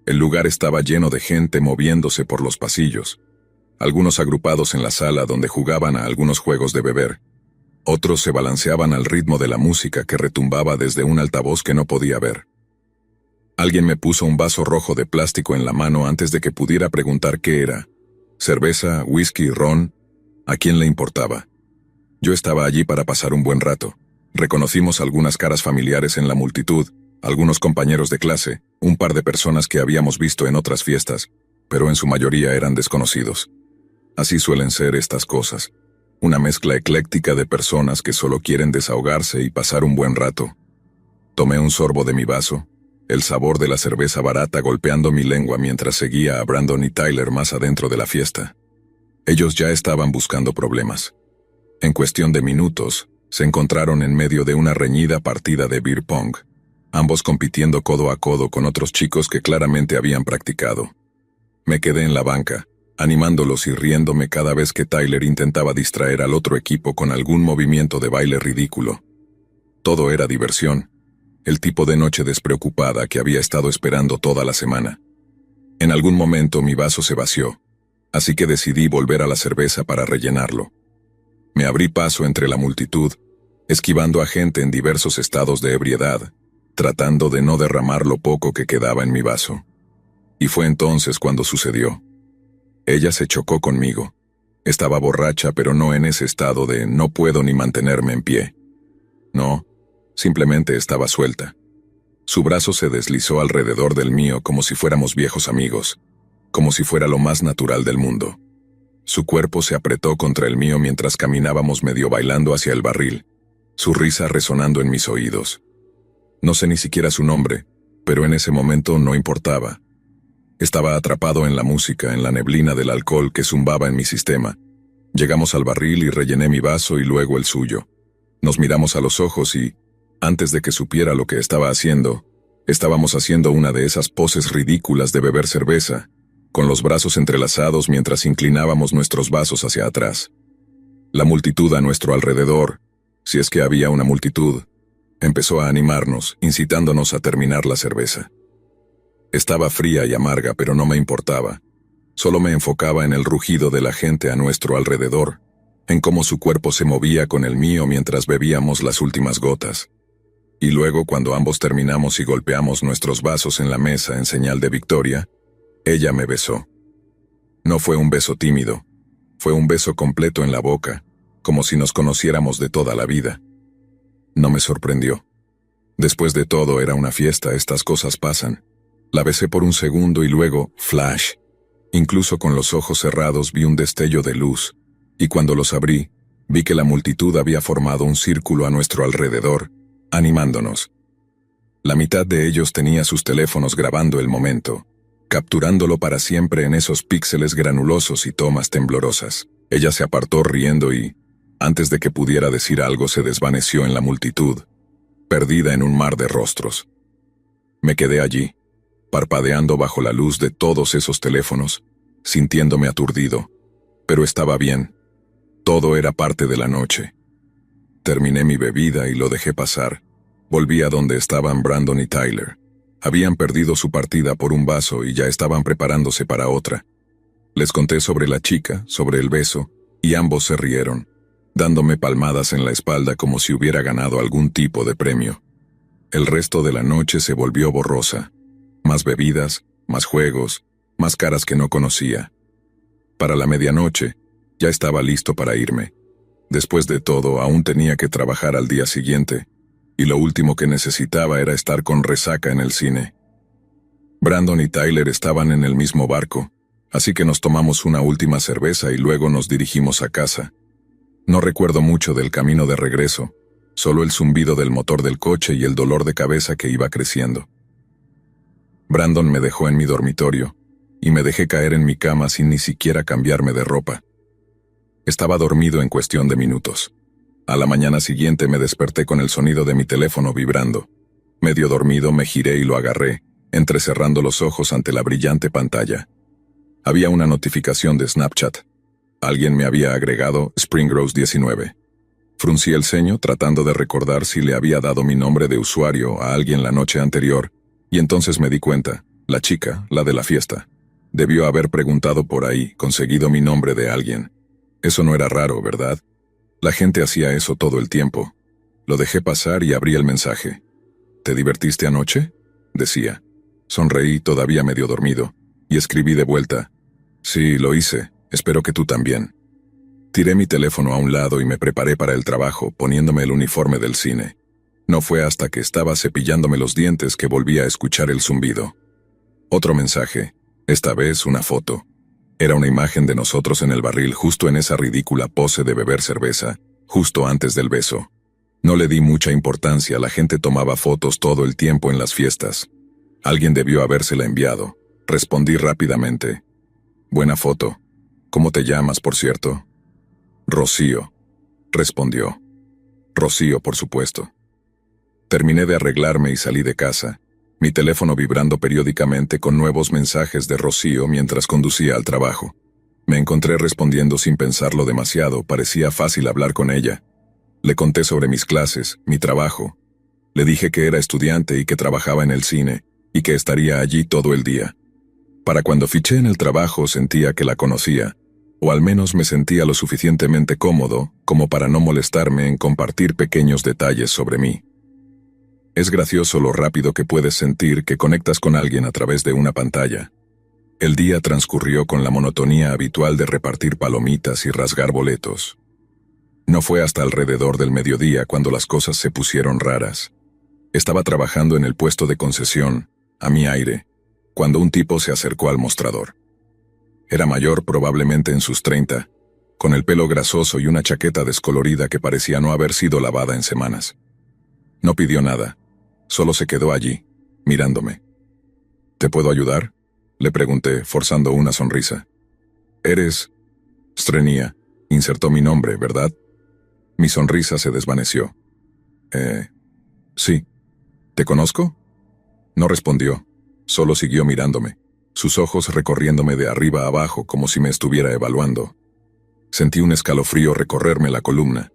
El lugar estaba lleno de gente moviéndose por los pasillos, algunos agrupados en la sala donde jugaban a algunos juegos de beber. Otros se balanceaban al ritmo de la música que retumbaba desde un altavoz que no podía ver. Alguien me puso un vaso rojo de plástico en la mano antes de que pudiera preguntar qué era. Cerveza, whisky, ron. ¿A quién le importaba? Yo estaba allí para pasar un buen rato. Reconocimos algunas caras familiares en la multitud, algunos compañeros de clase, un par de personas que habíamos visto en otras fiestas, pero en su mayoría eran desconocidos. Así suelen ser estas cosas. Una mezcla ecléctica de personas que solo quieren desahogarse y pasar un buen rato. Tomé un sorbo de mi vaso, el sabor de la cerveza barata golpeando mi lengua mientras seguía a Brandon y Tyler más adentro de la fiesta. Ellos ya estaban buscando problemas. En cuestión de minutos, se encontraron en medio de una reñida partida de beer pong, ambos compitiendo codo a codo con otros chicos que claramente habían practicado. Me quedé en la banca, animándolos y riéndome cada vez que Tyler intentaba distraer al otro equipo con algún movimiento de baile ridículo. Todo era diversión, el tipo de noche despreocupada que había estado esperando toda la semana. En algún momento mi vaso se vació, así que decidí volver a la cerveza para rellenarlo. Me abrí paso entre la multitud, esquivando a gente en diversos estados de ebriedad, tratando de no derramar lo poco que quedaba en mi vaso. Y fue entonces cuando sucedió. Ella se chocó conmigo. Estaba borracha, pero no en ese estado de no puedo ni mantenerme en pie. No, simplemente estaba suelta. Su brazo se deslizó alrededor del mío como si fuéramos viejos amigos, como si fuera lo más natural del mundo. Su cuerpo se apretó contra el mío mientras caminábamos medio bailando hacia el barril, su risa resonando en mis oídos. No sé ni siquiera su nombre, pero en ese momento no importaba. Estaba atrapado en la música, en la neblina del alcohol que zumbaba en mi sistema. Llegamos al barril y rellené mi vaso y luego el suyo. Nos miramos a los ojos y, antes de que supiera lo que estaba haciendo, estábamos haciendo una de esas poses ridículas de beber cerveza, con los brazos entrelazados mientras inclinábamos nuestros vasos hacia atrás. La multitud a nuestro alrededor, si es que había una multitud, empezó a animarnos, incitándonos a terminar la cerveza. Estaba fría y amarga, pero no me importaba. Solo me enfocaba en el rugido de la gente a nuestro alrededor, en cómo su cuerpo se movía con el mío mientras bebíamos las últimas gotas. Y luego, cuando ambos terminamos y golpeamos nuestros vasos en la mesa en señal de victoria, ella me besó. No fue un beso tímido, fue un beso completo en la boca, como si nos conociéramos de toda la vida. No me sorprendió. Después de todo, era una fiesta, estas cosas pasan. La besé por un segundo y luego, flash. Incluso con los ojos cerrados vi un destello de luz, y cuando los abrí, vi que la multitud había formado un círculo a nuestro alrededor, animándonos. La mitad de ellos tenía sus teléfonos grabando el momento, capturándolo para siempre en esos píxeles granulosos y tomas temblorosas. Ella se apartó riendo y, antes de que pudiera decir algo, se desvaneció en la multitud, perdida en un mar de rostros. Me quedé allí, parpadeando bajo la luz de todos esos teléfonos, sintiéndome aturdido, pero estaba bien. Todo era parte de la noche. Terminé mi bebida y lo dejé pasar. Volví a donde estaban Brandon y Tyler. Habían perdido su partida por un vaso y ya estaban preparándose para otra. Les conté sobre la chica, sobre el beso, y ambos se rieron, dándome palmadas en la espalda como si hubiera ganado algún tipo de premio. El resto de la noche se volvió borrosa. Más bebidas, más juegos, más caras que no conocía. Para la medianoche, ya estaba listo para irme. Después de todo, aún tenía que trabajar al día siguiente, y lo último que necesitaba era estar con resaca en el cine. Brandon y Tyler estaban en el mismo barco, así que nos tomamos una última cerveza y luego nos dirigimos a casa. No recuerdo mucho del camino de regreso, solo el zumbido del motor del coche y el dolor de cabeza que iba creciendo. Brandon me dejó en mi dormitorio, y me dejé caer en mi cama sin ni siquiera cambiarme de ropa. Estaba dormido en cuestión de minutos. A la mañana siguiente me desperté con el sonido de mi teléfono vibrando. Medio dormido me giré y lo agarré, entrecerrando los ojos ante la brillante pantalla. Había una notificación de Snapchat. Alguien me había agregado Springrose19. Fruncí el ceño tratando de recordar si le había dado mi nombre de usuario a alguien la noche anterior, y entonces me di cuenta, la chica, la de la fiesta, debió haber preguntado por ahí, conseguido mi nombre de alguien. Eso no era raro, ¿verdad? La gente hacía eso todo el tiempo. Lo dejé pasar y abrí el mensaje. ¿Te divertiste anoche?, decía. Sonreí, todavía medio dormido, y escribí de vuelta: sí, lo hice, espero que tú también. Tiré mi teléfono a un lado y me preparé para el trabajo, poniéndome el uniforme del cine. No fue hasta que estaba cepillándome los dientes que volví a escuchar el zumbido. Otro mensaje, esta vez una foto. Era una imagen de nosotros en el barril, justo en esa ridícula pose de beber cerveza, justo antes del beso. No le di mucha importancia, la gente tomaba fotos todo el tiempo en las fiestas. Alguien debió habérsela enviado. Respondí rápidamente: buena foto. ¿Cómo te llamas, por cierto? Rocío, respondió. Rocío, por supuesto. Terminé de arreglarme y salí de casa, mi teléfono vibrando periódicamente con nuevos mensajes de Rocío mientras conducía al trabajo. Me encontré respondiendo sin pensarlo demasiado, parecía fácil hablar con ella. Le conté sobre mis clases, mi trabajo. Le dije que era estudiante y que trabajaba en el cine, y que estaría allí todo el día. Para cuando fiché en el trabajo sentía que la conocía, o al menos me sentía lo suficientemente cómodo como para no molestarme en compartir pequeños detalles sobre mí. Es gracioso lo rápido que puedes sentir que conectas con alguien a través de una pantalla. El día transcurrió con la monotonía habitual de repartir palomitas y rasgar boletos. No fue hasta alrededor del mediodía cuando las cosas se pusieron raras. Estaba trabajando en el puesto de concesión, a mi aire, cuando un tipo se acercó al mostrador. Era mayor, probablemente en sus 30, con el pelo grasoso y una chaqueta descolorida que parecía no haber sido lavada en semanas. No pidió nada, solo se quedó allí, mirándome. ¿Te puedo ayudar?, le pregunté, forzando una sonrisa. Eres... Strenía, insertó mi nombre, ¿verdad? Mi sonrisa se desvaneció. Sí. ¿Te conozco? No respondió, solo siguió mirándome, sus ojos recorriéndome de arriba a abajo como si me estuviera evaluando. Sentí un escalofrío recorrerme la columna.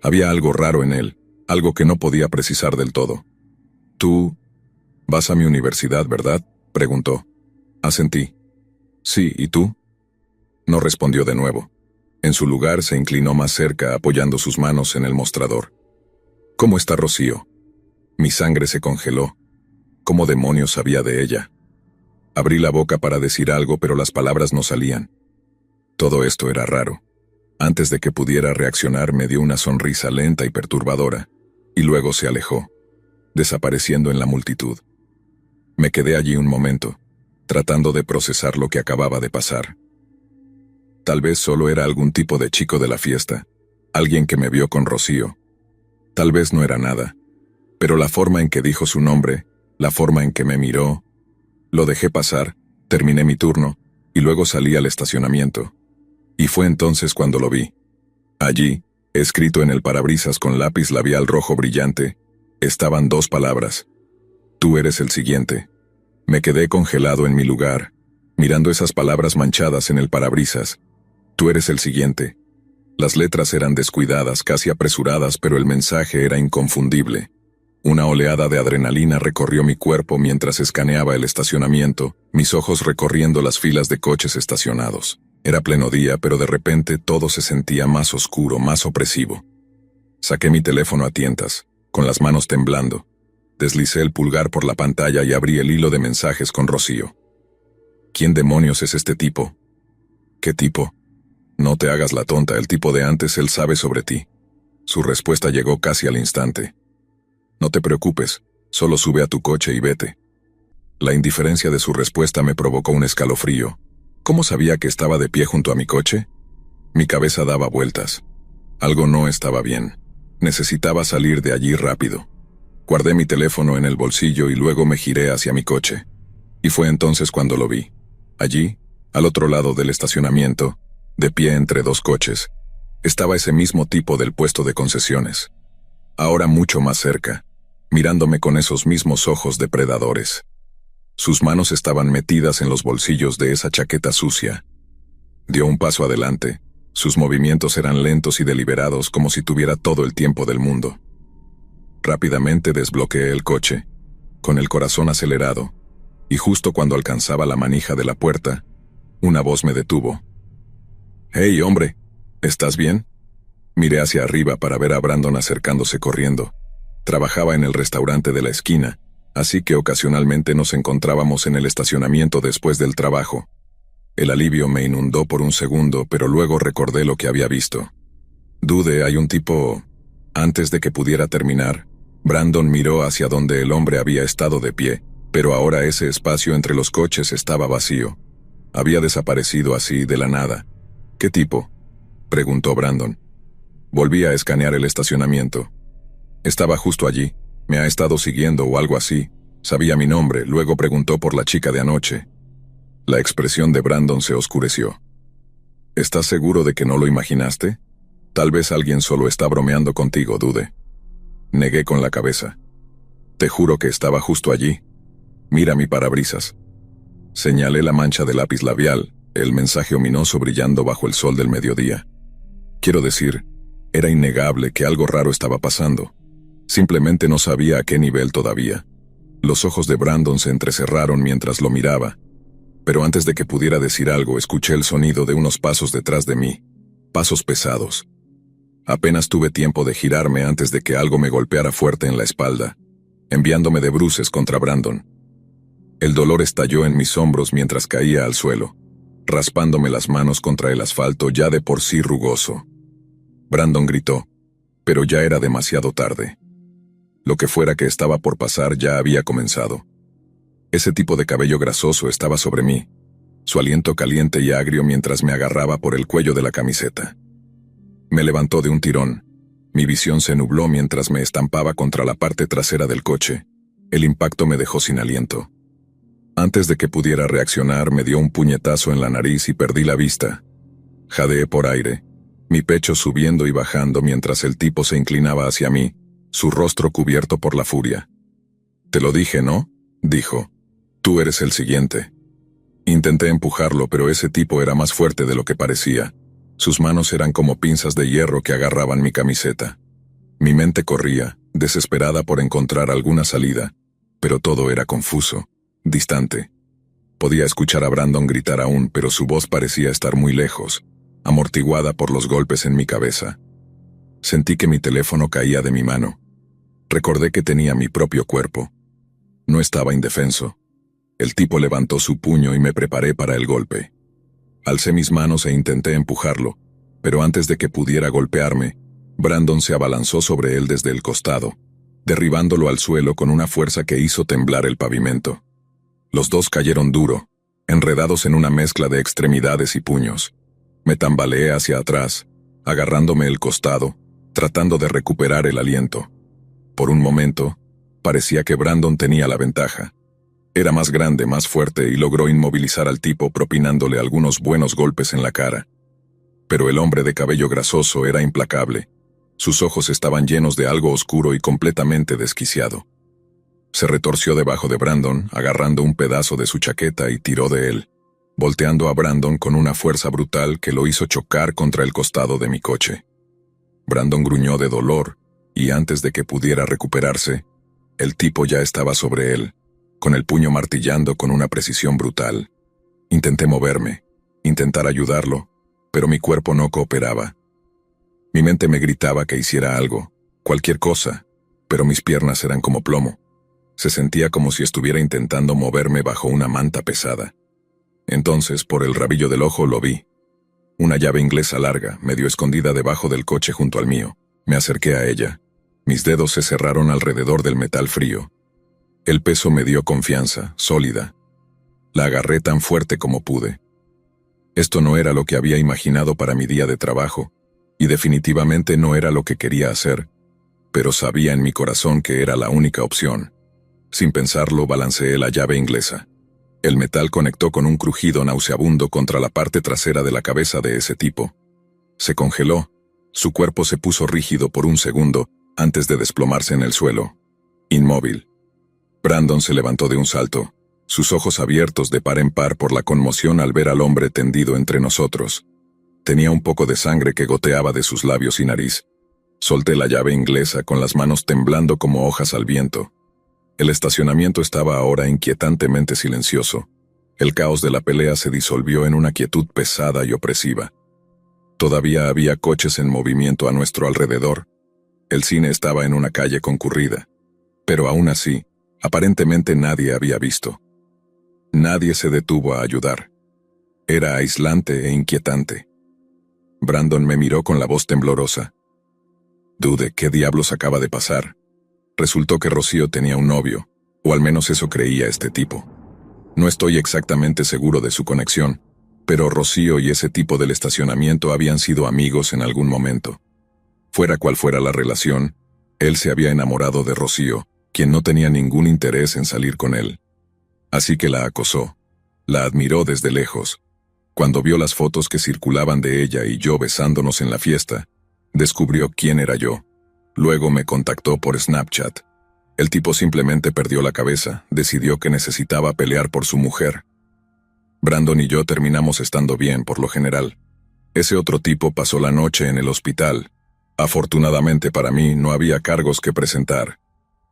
Había algo raro en él, algo que no podía precisar del todo. ¿Tú vas a mi universidad, verdad?, preguntó. Asentí. Sí, ¿y tú? No respondió de nuevo. En su lugar se inclinó más cerca, apoyando sus manos en el mostrador. ¿Cómo está Rocío? Mi sangre se congeló. ¿Cómo demonios sabía de ella? Abrí la boca para decir algo, pero las palabras no salían. Todo esto era raro. Antes de que pudiera reaccionar, me dio una sonrisa lenta y perturbadora, y luego se alejó, desapareciendo en la multitud. Me quedé allí un momento, tratando de procesar lo que acababa de pasar. Tal vez solo era algún tipo de chico de la fiesta, alguien que me vio con Rocío. Tal vez no era nada, pero la forma en que dijo su nombre, la forma en que me miró... Lo dejé pasar, terminé mi turno, y luego salí al estacionamiento. Y fue entonces cuando lo vi. Allí, escrito en el parabrisas con lápiz labial rojo brillante, estaban 2 palabras. Tú eres el siguiente. Me quedé congelado en mi lugar, mirando esas palabras manchadas en el parabrisas. Tú eres el siguiente. Las letras eran descuidadas, casi apresuradas, pero el mensaje era inconfundible. Una oleada de adrenalina recorrió mi cuerpo mientras escaneaba el estacionamiento, mis ojos recorriendo las filas de coches estacionados. Era pleno día, pero de repente todo se sentía más oscuro, más opresivo. Saqué mi teléfono a tientas, con las manos temblando. Deslicé el pulgar por la pantalla y abrí el hilo de mensajes con Rocío. ¿Quién demonios es este tipo? ¿Qué tipo? No te hagas la tonta, el tipo de antes, él sabe sobre ti. Su respuesta llegó casi al instante. No te preocupes, solo sube a tu coche y vete. La indiferencia de su respuesta me provocó un escalofrío. ¿Cómo sabía que estaba de pie junto a mi coche? Mi cabeza daba vueltas. Algo no estaba bien. Necesitaba salir de allí rápido. Guardé mi teléfono en el bolsillo y luego me giré hacia mi coche. Y fue entonces cuando lo vi. Allí, al otro lado del estacionamiento, de pie entre 2 coches, estaba ese mismo tipo del puesto de concesiones. Ahora mucho más cerca, mirándome con esos mismos ojos depredadores. Sus manos estaban metidas en los bolsillos de esa chaqueta sucia. Dio un paso adelante. Sus movimientos eran lentos y deliberados, como si tuviera todo el tiempo del mundo. Rápidamente desbloqueé el coche, con el corazón acelerado, y justo cuando alcanzaba la manija de la puerta, una voz me detuvo. «Hey, hombre, ¿estás bien?» Miré hacia arriba para ver a Brandon acercándose corriendo. Trabajaba en el restaurante de la esquina, así que ocasionalmente nos encontrábamos en el estacionamiento después del trabajo. El alivio me inundó por un segundo, pero luego recordé lo que había visto. Dude, hay un tipo... Antes de que pudiera terminar, Brandon miró hacia donde el hombre había estado de pie, pero ahora ese espacio entre los coches estaba vacío. Había desaparecido así de la nada. ¿Qué tipo?, preguntó Brandon. Volví a escanear el estacionamiento. Estaba justo allí. Me ha estado siguiendo o algo así. Sabía mi nombre, luego preguntó por la chica de anoche. La expresión de Brandon se oscureció. ¿Estás seguro de que no lo imaginaste? Tal vez alguien solo está bromeando contigo, Dude. Negué con la cabeza. Te juro que estaba justo allí. Mira mi parabrisas. Señalé la mancha de lápiz labial, el mensaje ominoso brillando bajo el sol del mediodía. Quiero decir, era innegable que algo raro estaba pasando. Simplemente no sabía a qué nivel todavía. Los ojos de Brandon se entrecerraron mientras lo miraba. Pero antes de que pudiera decir algo, escuché el sonido de unos pasos detrás de mí. Pasos pesados. Apenas tuve tiempo de girarme antes de que algo me golpeara fuerte en la espalda, enviándome de bruces contra Brandon. El dolor estalló en mis hombros mientras caía al suelo, raspándome las manos contra el asfalto ya de por sí rugoso. Brandon gritó, pero ya era demasiado tarde. Lo que fuera que estaba por pasar ya había comenzado. Ese tipo de cabello grasoso estaba sobre mí, su aliento caliente y agrio mientras me agarraba por el cuello de la camiseta. Me levantó de un tirón. Mi visión se nubló mientras me estampaba contra la parte trasera del coche. El impacto me dejó sin aliento. Antes de que pudiera reaccionar, me dio un puñetazo en la nariz y perdí la vista. Jadeé por aire, mi pecho subiendo y bajando mientras el tipo se inclinaba hacia mí, su rostro cubierto por la furia. «Te lo dije, ¿no?», dijo. «Tú eres el siguiente». Intenté empujarlo, pero ese tipo era más fuerte de lo que parecía. Sus manos eran como pinzas de hierro que agarraban mi camiseta. Mi mente corría, desesperada por encontrar alguna salida, pero todo era confuso, distante. Podía escuchar a Brandon gritar aún, pero su voz parecía estar muy lejos, amortiguada por los golpes en mi cabeza. Sentí que mi teléfono caía de mi mano. Recordé que tenía mi propio cuerpo. No estaba indefenso. El tipo levantó su puño y me preparé para el golpe. Alcé mis manos e intenté empujarlo, pero antes de que pudiera golpearme, Brandon se abalanzó sobre él desde el costado, derribándolo al suelo con una fuerza que hizo temblar el pavimento. Los dos cayeron duro, enredados en una mezcla de extremidades y puños. Me tambaleé hacia atrás, agarrándome el costado, tratando de recuperar el aliento. Por un momento, parecía que Brandon tenía la ventaja. Era más grande, más fuerte y logró inmovilizar al tipo propinándole algunos buenos golpes en la cara. Pero el hombre de cabello grasoso era implacable. Sus ojos estaban llenos de algo oscuro y completamente desquiciado. Se retorció debajo de Brandon, agarrando un pedazo de su chaqueta y tiró de él, volteando a Brandon con una fuerza brutal que lo hizo chocar contra el costado de mi coche. Brandon gruñó de dolor, y antes de que pudiera recuperarse, el tipo ya estaba sobre él, con el puño martillando con una precisión brutal. Intenté moverme, intentar ayudarlo, pero mi cuerpo no cooperaba. Mi mente me gritaba que hiciera algo, cualquier cosa, pero mis piernas eran como plomo. Se sentía como si estuviera intentando moverme bajo una manta pesada. Entonces, por el rabillo del ojo, lo vi. Una llave inglesa larga, medio escondida debajo del coche junto al mío. Me acerqué a ella. Mis dedos se cerraron alrededor del metal frío. El peso me dio confianza, sólida. La agarré tan fuerte como pude. Esto no era lo que había imaginado para mi día de trabajo, y definitivamente no era lo que quería hacer, pero sabía en mi corazón que era la única opción. Sin pensarlo, balanceé la llave inglesa. El metal conectó con un crujido nauseabundo contra la parte trasera de la cabeza de ese tipo. Se congeló. Su cuerpo se puso rígido por un segundo antes de desplomarse en el suelo, inmóvil. Brandon se levantó de un salto, sus ojos abiertos de par en par por la conmoción al ver al hombre tendido entre nosotros. Tenía un poco de sangre que goteaba de sus labios y nariz. Solté la llave inglesa con las manos temblando como hojas al viento. El estacionamiento estaba ahora inquietantemente silencioso. El caos de la pelea se disolvió en una quietud pesada y opresiva. Todavía había coches en movimiento a nuestro alrededor. El cine estaba en una calle concurrida. Pero aún así, Aparentemente nadie había visto. Nadie se detuvo a ayudar. Era aislante e inquietante. Brandon me miró con la voz temblorosa. Dude, ¿qué diablos acaba de pasar? Resultó que Rocío tenía un novio, o al menos eso creía este tipo. No estoy exactamente seguro de su conexión, pero Rocío y ese tipo del estacionamiento habían sido amigos en algún momento. Fuera cual fuera la relación, él se había enamorado de Rocío, quien no tenía ningún interés en salir con él. Así que la acosó. La admiró desde lejos. Cuando vio las fotos que circulaban de ella y yo besándonos en la fiesta, descubrió quién era yo. Luego me contactó por Snapchat. El tipo simplemente perdió la cabeza, decidió que necesitaba pelear por su mujer. Brandon y yo terminamos estando bien por lo general. Ese otro tipo pasó la noche en el hospital. Afortunadamente para mí no había cargos que presentar.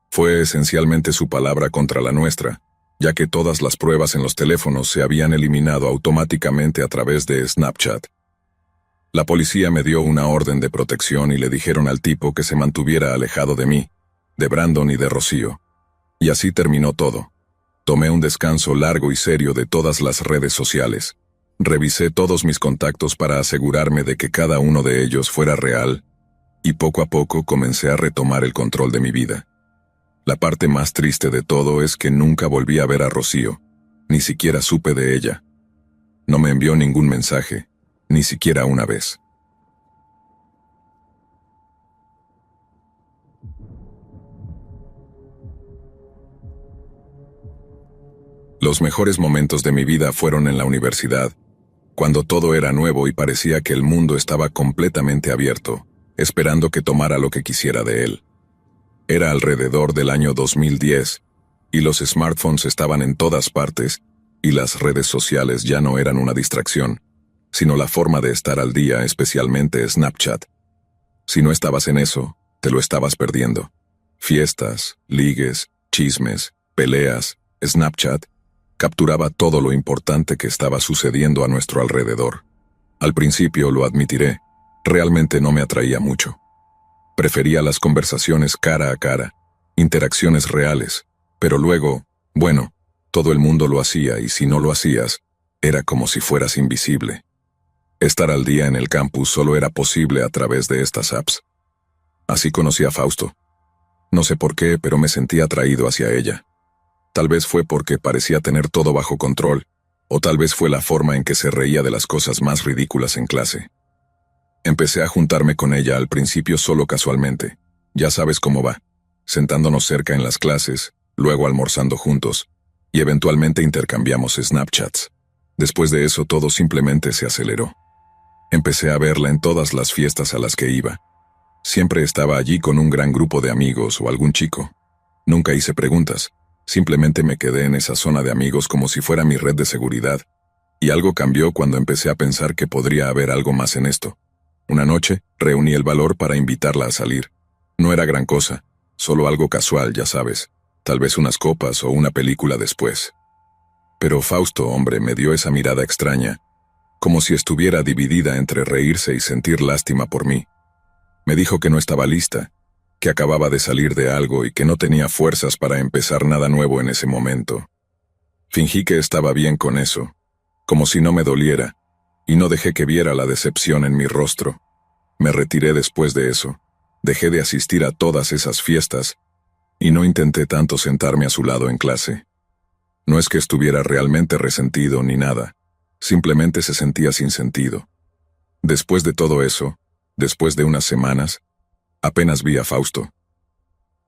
Fue esencialmente su palabra contra la nuestra, ya que todas las pruebas en los teléfonos se habían eliminado automáticamente a través de Snapchat. La policía me dio una orden de protección y le dijeron al tipo que se mantuviera alejado de mí, de Brandon y de Rocío. Y así terminó todo. Tomé un descanso largo y serio de todas las redes sociales. Revisé todos mis contactos para asegurarme de que cada uno de ellos fuera real, y poco a poco comencé a retomar el control de mi vida. La parte más triste de todo es que nunca volví a ver a Rocío, ni siquiera supe de ella. No me envió ningún mensaje, ni siquiera una vez. Los mejores momentos de mi vida fueron en la universidad, cuando todo era nuevo y parecía que el mundo estaba completamente abierto, esperando que tomara lo que quisiera de él. Era alrededor del año 2010, y los smartphones estaban en todas partes, y las redes sociales ya no eran una distracción, sino la forma de estar al día, especialmente Snapchat. Si no estabas en eso, te lo estabas perdiendo. Fiestas, ligues, chismes, peleas, Snapchat capturaba todo lo importante que estaba sucediendo a nuestro alrededor. Al principio, lo admitiré, realmente no me atraía mucho. Prefería las conversaciones cara a cara, interacciones reales, pero luego, bueno, todo el mundo lo hacía y si no lo hacías, era como si fueras invisible. Estar al día en el campus solo era posible a través de estas apps. Así conocí a Fausto. No sé por qué, pero me sentí atraído hacia ella. Tal vez fue porque parecía tener todo bajo control, o tal vez fue la forma en que se reía de las cosas más ridículas en clase. Empecé a juntarme con ella al principio solo casualmente. Ya sabes cómo va. Sentándonos cerca en las clases, luego almorzando juntos, y eventualmente intercambiamos Snapchats. Después de eso todo simplemente se aceleró. Empecé a verla en todas las fiestas a las que iba. Siempre estaba allí con un gran grupo de amigos o algún chico. Nunca hice preguntas. Simplemente me quedé en esa zona de amigos como si fuera mi red de seguridad. Y algo cambió cuando empecé a pensar que podría haber algo más en esto. Una noche, reuní el valor para invitarla a salir. No era gran cosa, solo algo casual, ya sabes. Tal vez unas copas o una película después. Pero Fausto, hombre, me dio esa mirada extraña, como si estuviera dividida entre reírse y sentir lástima por mí. Me dijo que no estaba lista, que acababa de salir de algo y que no tenía fuerzas para empezar nada nuevo en ese momento. Fingí que estaba bien con eso, como si no me doliera, y no dejé que viera la decepción en mi rostro. Me retiré después de eso, dejé de asistir a todas esas fiestas, y no intenté tanto sentarme a su lado en clase. No es que estuviera realmente resentido ni nada, simplemente se sentía sin sentido. Después de todo eso, después de unas semanas, apenas vi a Fausto.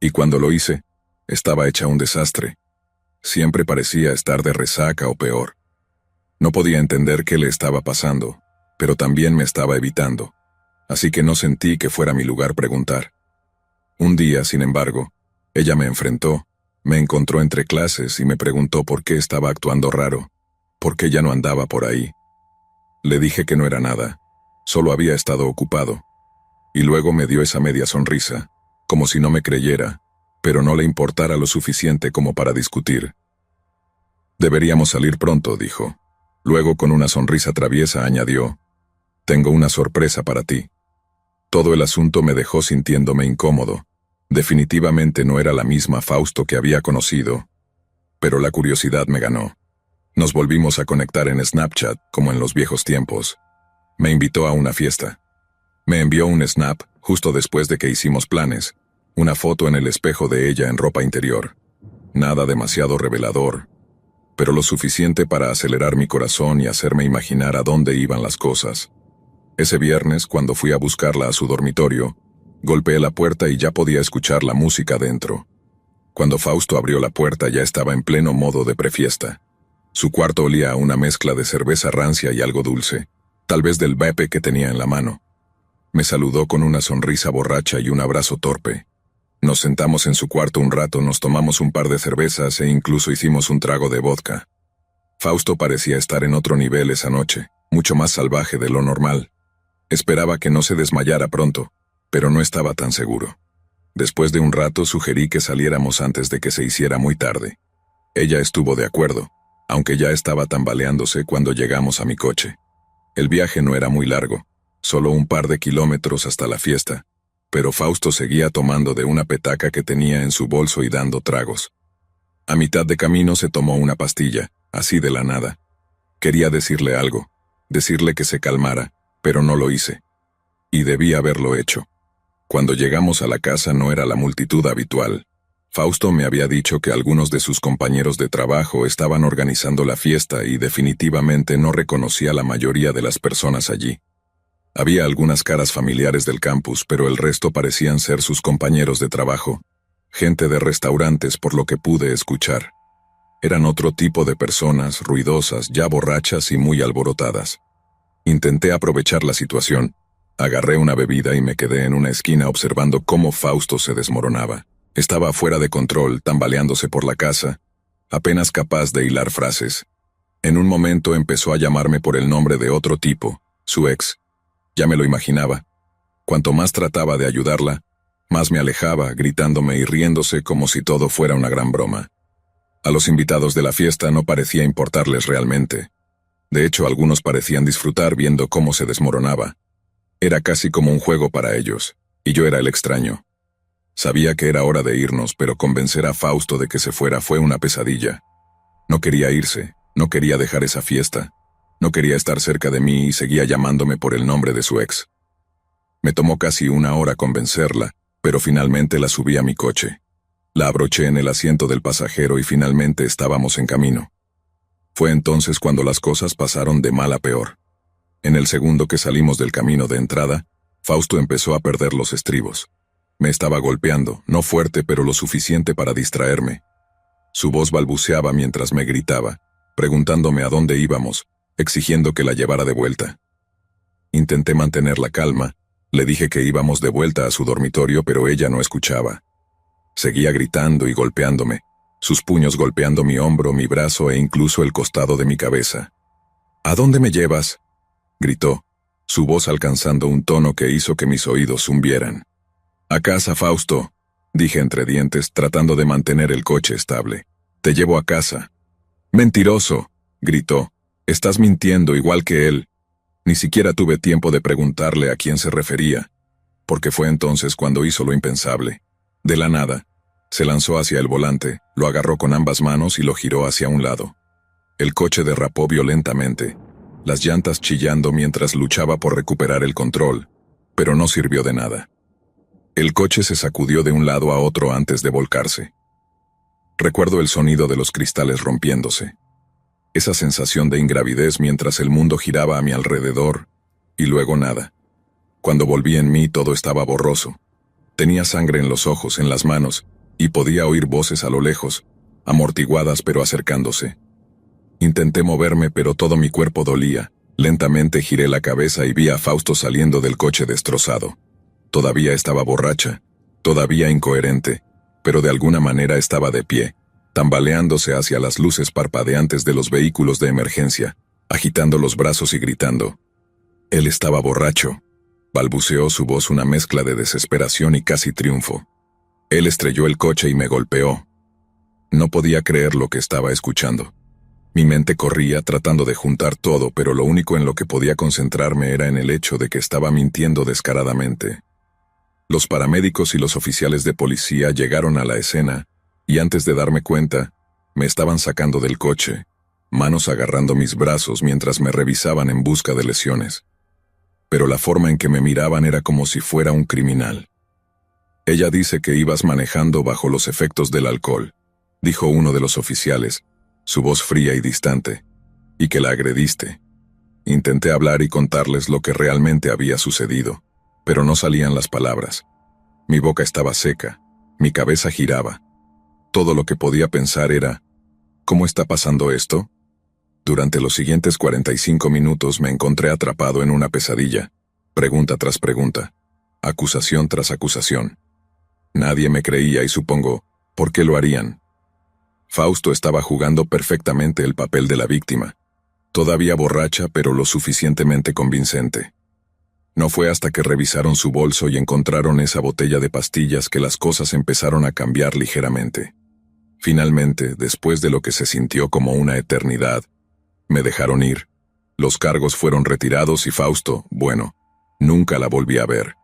Y cuando lo hice, estaba hecha un desastre. Siempre parecía estar de resaca o peor. No podía entender qué le estaba pasando, pero también me estaba evitando, así que no sentí que fuera mi lugar preguntar. Un día, sin embargo, ella me enfrentó, me encontró entre clases y me preguntó por qué estaba actuando raro, por qué ya no andaba por ahí. Le dije que no era nada, solo había estado ocupado. Y luego me dio esa media sonrisa, como si no me creyera, pero no le importara lo suficiente como para discutir. Deberíamos salir pronto, dijo. Luego con una sonrisa traviesa añadió, tengo una sorpresa para ti. Todo el asunto me dejó sintiéndome incómodo. Definitivamente no era la misma Fausto que había conocido, pero la curiosidad me ganó. Nos volvimos a conectar en Snapchat, como en los viejos tiempos. Me invitó a una fiesta. Me envió un snap, justo después de que hicimos planes, una foto en el espejo de ella en ropa interior. Nada demasiado revelador, pero lo suficiente para acelerar mi corazón y hacerme imaginar a dónde iban las cosas. Ese viernes, cuando fui a buscarla a su dormitorio, golpeé la puerta y ya podía escuchar la música dentro. Cuando Fausto abrió la puerta ya estaba en pleno modo de prefiesta. Su cuarto olía a una mezcla de cerveza rancia y algo dulce, tal vez del vape que tenía en la mano. Me saludó con una sonrisa borracha y un abrazo torpe. Nos sentamos en su cuarto un rato, nos tomamos un par de cervezas e incluso hicimos un trago de vodka. Fausto parecía estar en otro nivel esa noche, mucho más salvaje de lo normal. Esperaba que no se desmayara pronto, pero no estaba tan seguro. Después de un rato sugerí que saliéramos antes de que se hiciera muy tarde. Ella estuvo de acuerdo, aunque ya estaba tambaleándose cuando llegamos a mi coche. El viaje no era muy largo, solo un par de kilómetros hasta la fiesta, pero Fausto seguía tomando de una petaca que tenía en su bolso y dando tragos. A mitad de camino se tomó una pastilla, así de la nada. Quería decirle algo, decirle que se calmara, pero no lo hice. Y debí haberlo hecho. Cuando llegamos a la casa no era la multitud habitual. Fausto me había dicho que algunos de sus compañeros de trabajo estaban organizando la fiesta y definitivamente no reconocía a la mayoría de las personas allí. Había algunas caras familiares del campus, pero el resto parecían ser sus compañeros de trabajo, gente de restaurantes por lo que pude escuchar. Eran otro tipo de personas, ruidosas, ya borrachas y muy alborotadas. Intenté aprovechar la situación. Agarré una bebida y me quedé en una esquina observando cómo Fausto se desmoronaba. Estaba fuera de control, tambaleándose por la casa, apenas capaz de hilar frases. En un momento empezó a llamarme por el nombre de otro tipo, su ex. Ya me lo imaginaba. Cuanto más trataba de ayudarla, más me alejaba, gritándome y riéndose como si todo fuera una gran broma. A los invitados de la fiesta no parecía importarles realmente. De hecho, algunos parecían disfrutar viendo cómo se desmoronaba. Era casi como un juego para ellos, y yo era el extraño. Sabía que era hora de irnos, pero convencer a Fausto de que se fuera fue una pesadilla. No quería irse, no quería dejar esa fiesta, no quería estar cerca de mí y seguía llamándome por el nombre de su ex. Me tomó casi una hora convencerla, pero finalmente la subí a mi coche. La abroché en el asiento del pasajero y finalmente estábamos en camino. Fue entonces cuando las cosas pasaron de mal a peor. En el segundo que salimos del camino de entrada, Fausto empezó a perder los estribos. Me estaba golpeando, no fuerte pero lo suficiente para distraerme. Su voz balbuceaba mientras me gritaba, preguntándome a dónde íbamos, exigiendo que la llevara de vuelta. Intenté mantener la calma, le dije que íbamos de vuelta a su dormitorio pero ella no escuchaba. Seguía gritando y golpeándome, sus puños golpeando mi hombro, mi brazo e incluso el costado de mi cabeza. ¿A dónde me llevas?, gritó, su voz alcanzando un tono que hizo que mis oídos zumbieran. «A casa, Fausto», dije entre dientes, tratando de mantener el coche estable. «Te llevo a casa». «Mentiroso», gritó, «estás mintiendo igual que él». Ni siquiera tuve tiempo de preguntarle a quién se refería, porque fue entonces cuando hizo lo impensable. De la nada, se lanzó hacia el volante, lo agarró con ambas manos y lo giró hacia un lado. El coche derrapó violentamente, las llantas chillando mientras luchaba por recuperar el control, pero no sirvió de nada. El coche se sacudió de un lado a otro antes de volcarse. Recuerdo el sonido de los cristales rompiéndose. Esa sensación de ingravidez mientras el mundo giraba a mi alrededor, y luego nada. Cuando volví en mí todo estaba borroso. Tenía sangre en los ojos, en las manos, y podía oír voces a lo lejos, amortiguadas pero acercándose. Intenté moverme pero todo mi cuerpo dolía. Lentamente giré la cabeza y vi a Fausto saliendo del coche destrozado. Todavía estaba borracha, todavía incoherente, pero de alguna manera estaba de pie, tambaleándose hacia las luces parpadeantes de los vehículos de emergencia, agitando los brazos y gritando. Él estaba borracho. Balbuceó su voz, una mezcla de desesperación y casi triunfo. Él estrelló el coche y me golpeó. No podía creer lo que estaba escuchando. Mi mente corría tratando de juntar todo, pero lo único en lo que podía concentrarme era en el hecho de que estaba mintiendo descaradamente. Los paramédicos y los oficiales de policía llegaron a la escena, y antes de darme cuenta, me estaban sacando del coche, manos agarrando mis brazos mientras me revisaban en busca de lesiones. Pero la forma en que me miraban era como si fuera un criminal. Ella dice que ibas manejando bajo los efectos del alcohol, dijo uno de los oficiales, su voz fría y distante, y que la agrediste. Intenté hablar y contarles lo que realmente había sucedido, pero no salían las palabras. Mi boca estaba seca, mi cabeza giraba. Todo lo que podía pensar era, ¿cómo está pasando esto? Durante los siguientes 45 minutos me encontré atrapado en una pesadilla, pregunta tras pregunta, acusación tras acusación. Nadie me creía y supongo, ¿por qué lo harían? Fausto estaba jugando perfectamente el papel de la víctima, todavía borracha pero lo suficientemente convincente. No fue hasta que revisaron su bolso y encontraron esa botella de pastillas que las cosas empezaron a cambiar ligeramente. Finalmente, después de lo que se sintió como una eternidad, me dejaron ir. Los cargos fueron retirados y Fausto, bueno, nunca la volví a ver.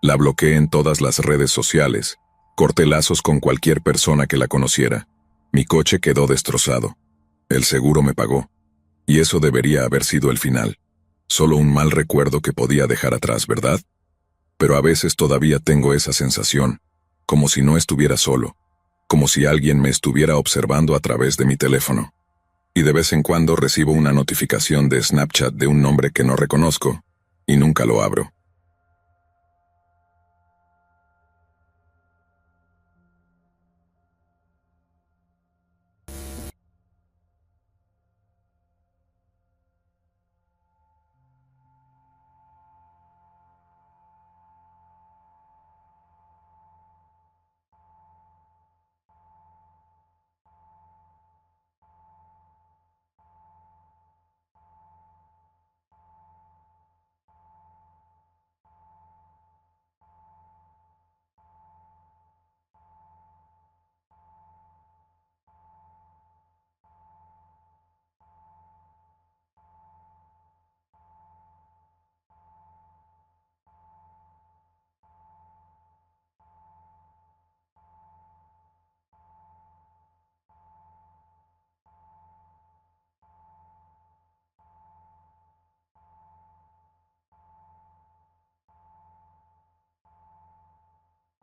La bloqueé en todas las redes sociales, corté lazos con cualquier persona que la conociera. Mi coche quedó destrozado. El seguro me pagó. Y eso debería haber sido el final. Solo un mal recuerdo que podía dejar atrás, ¿verdad? Pero a veces todavía tengo esa sensación, como si no estuviera solo, como si alguien me estuviera observando a través de mi teléfono. Y de vez en cuando recibo una notificación de Snapchat de un nombre que no reconozco, y nunca lo abro.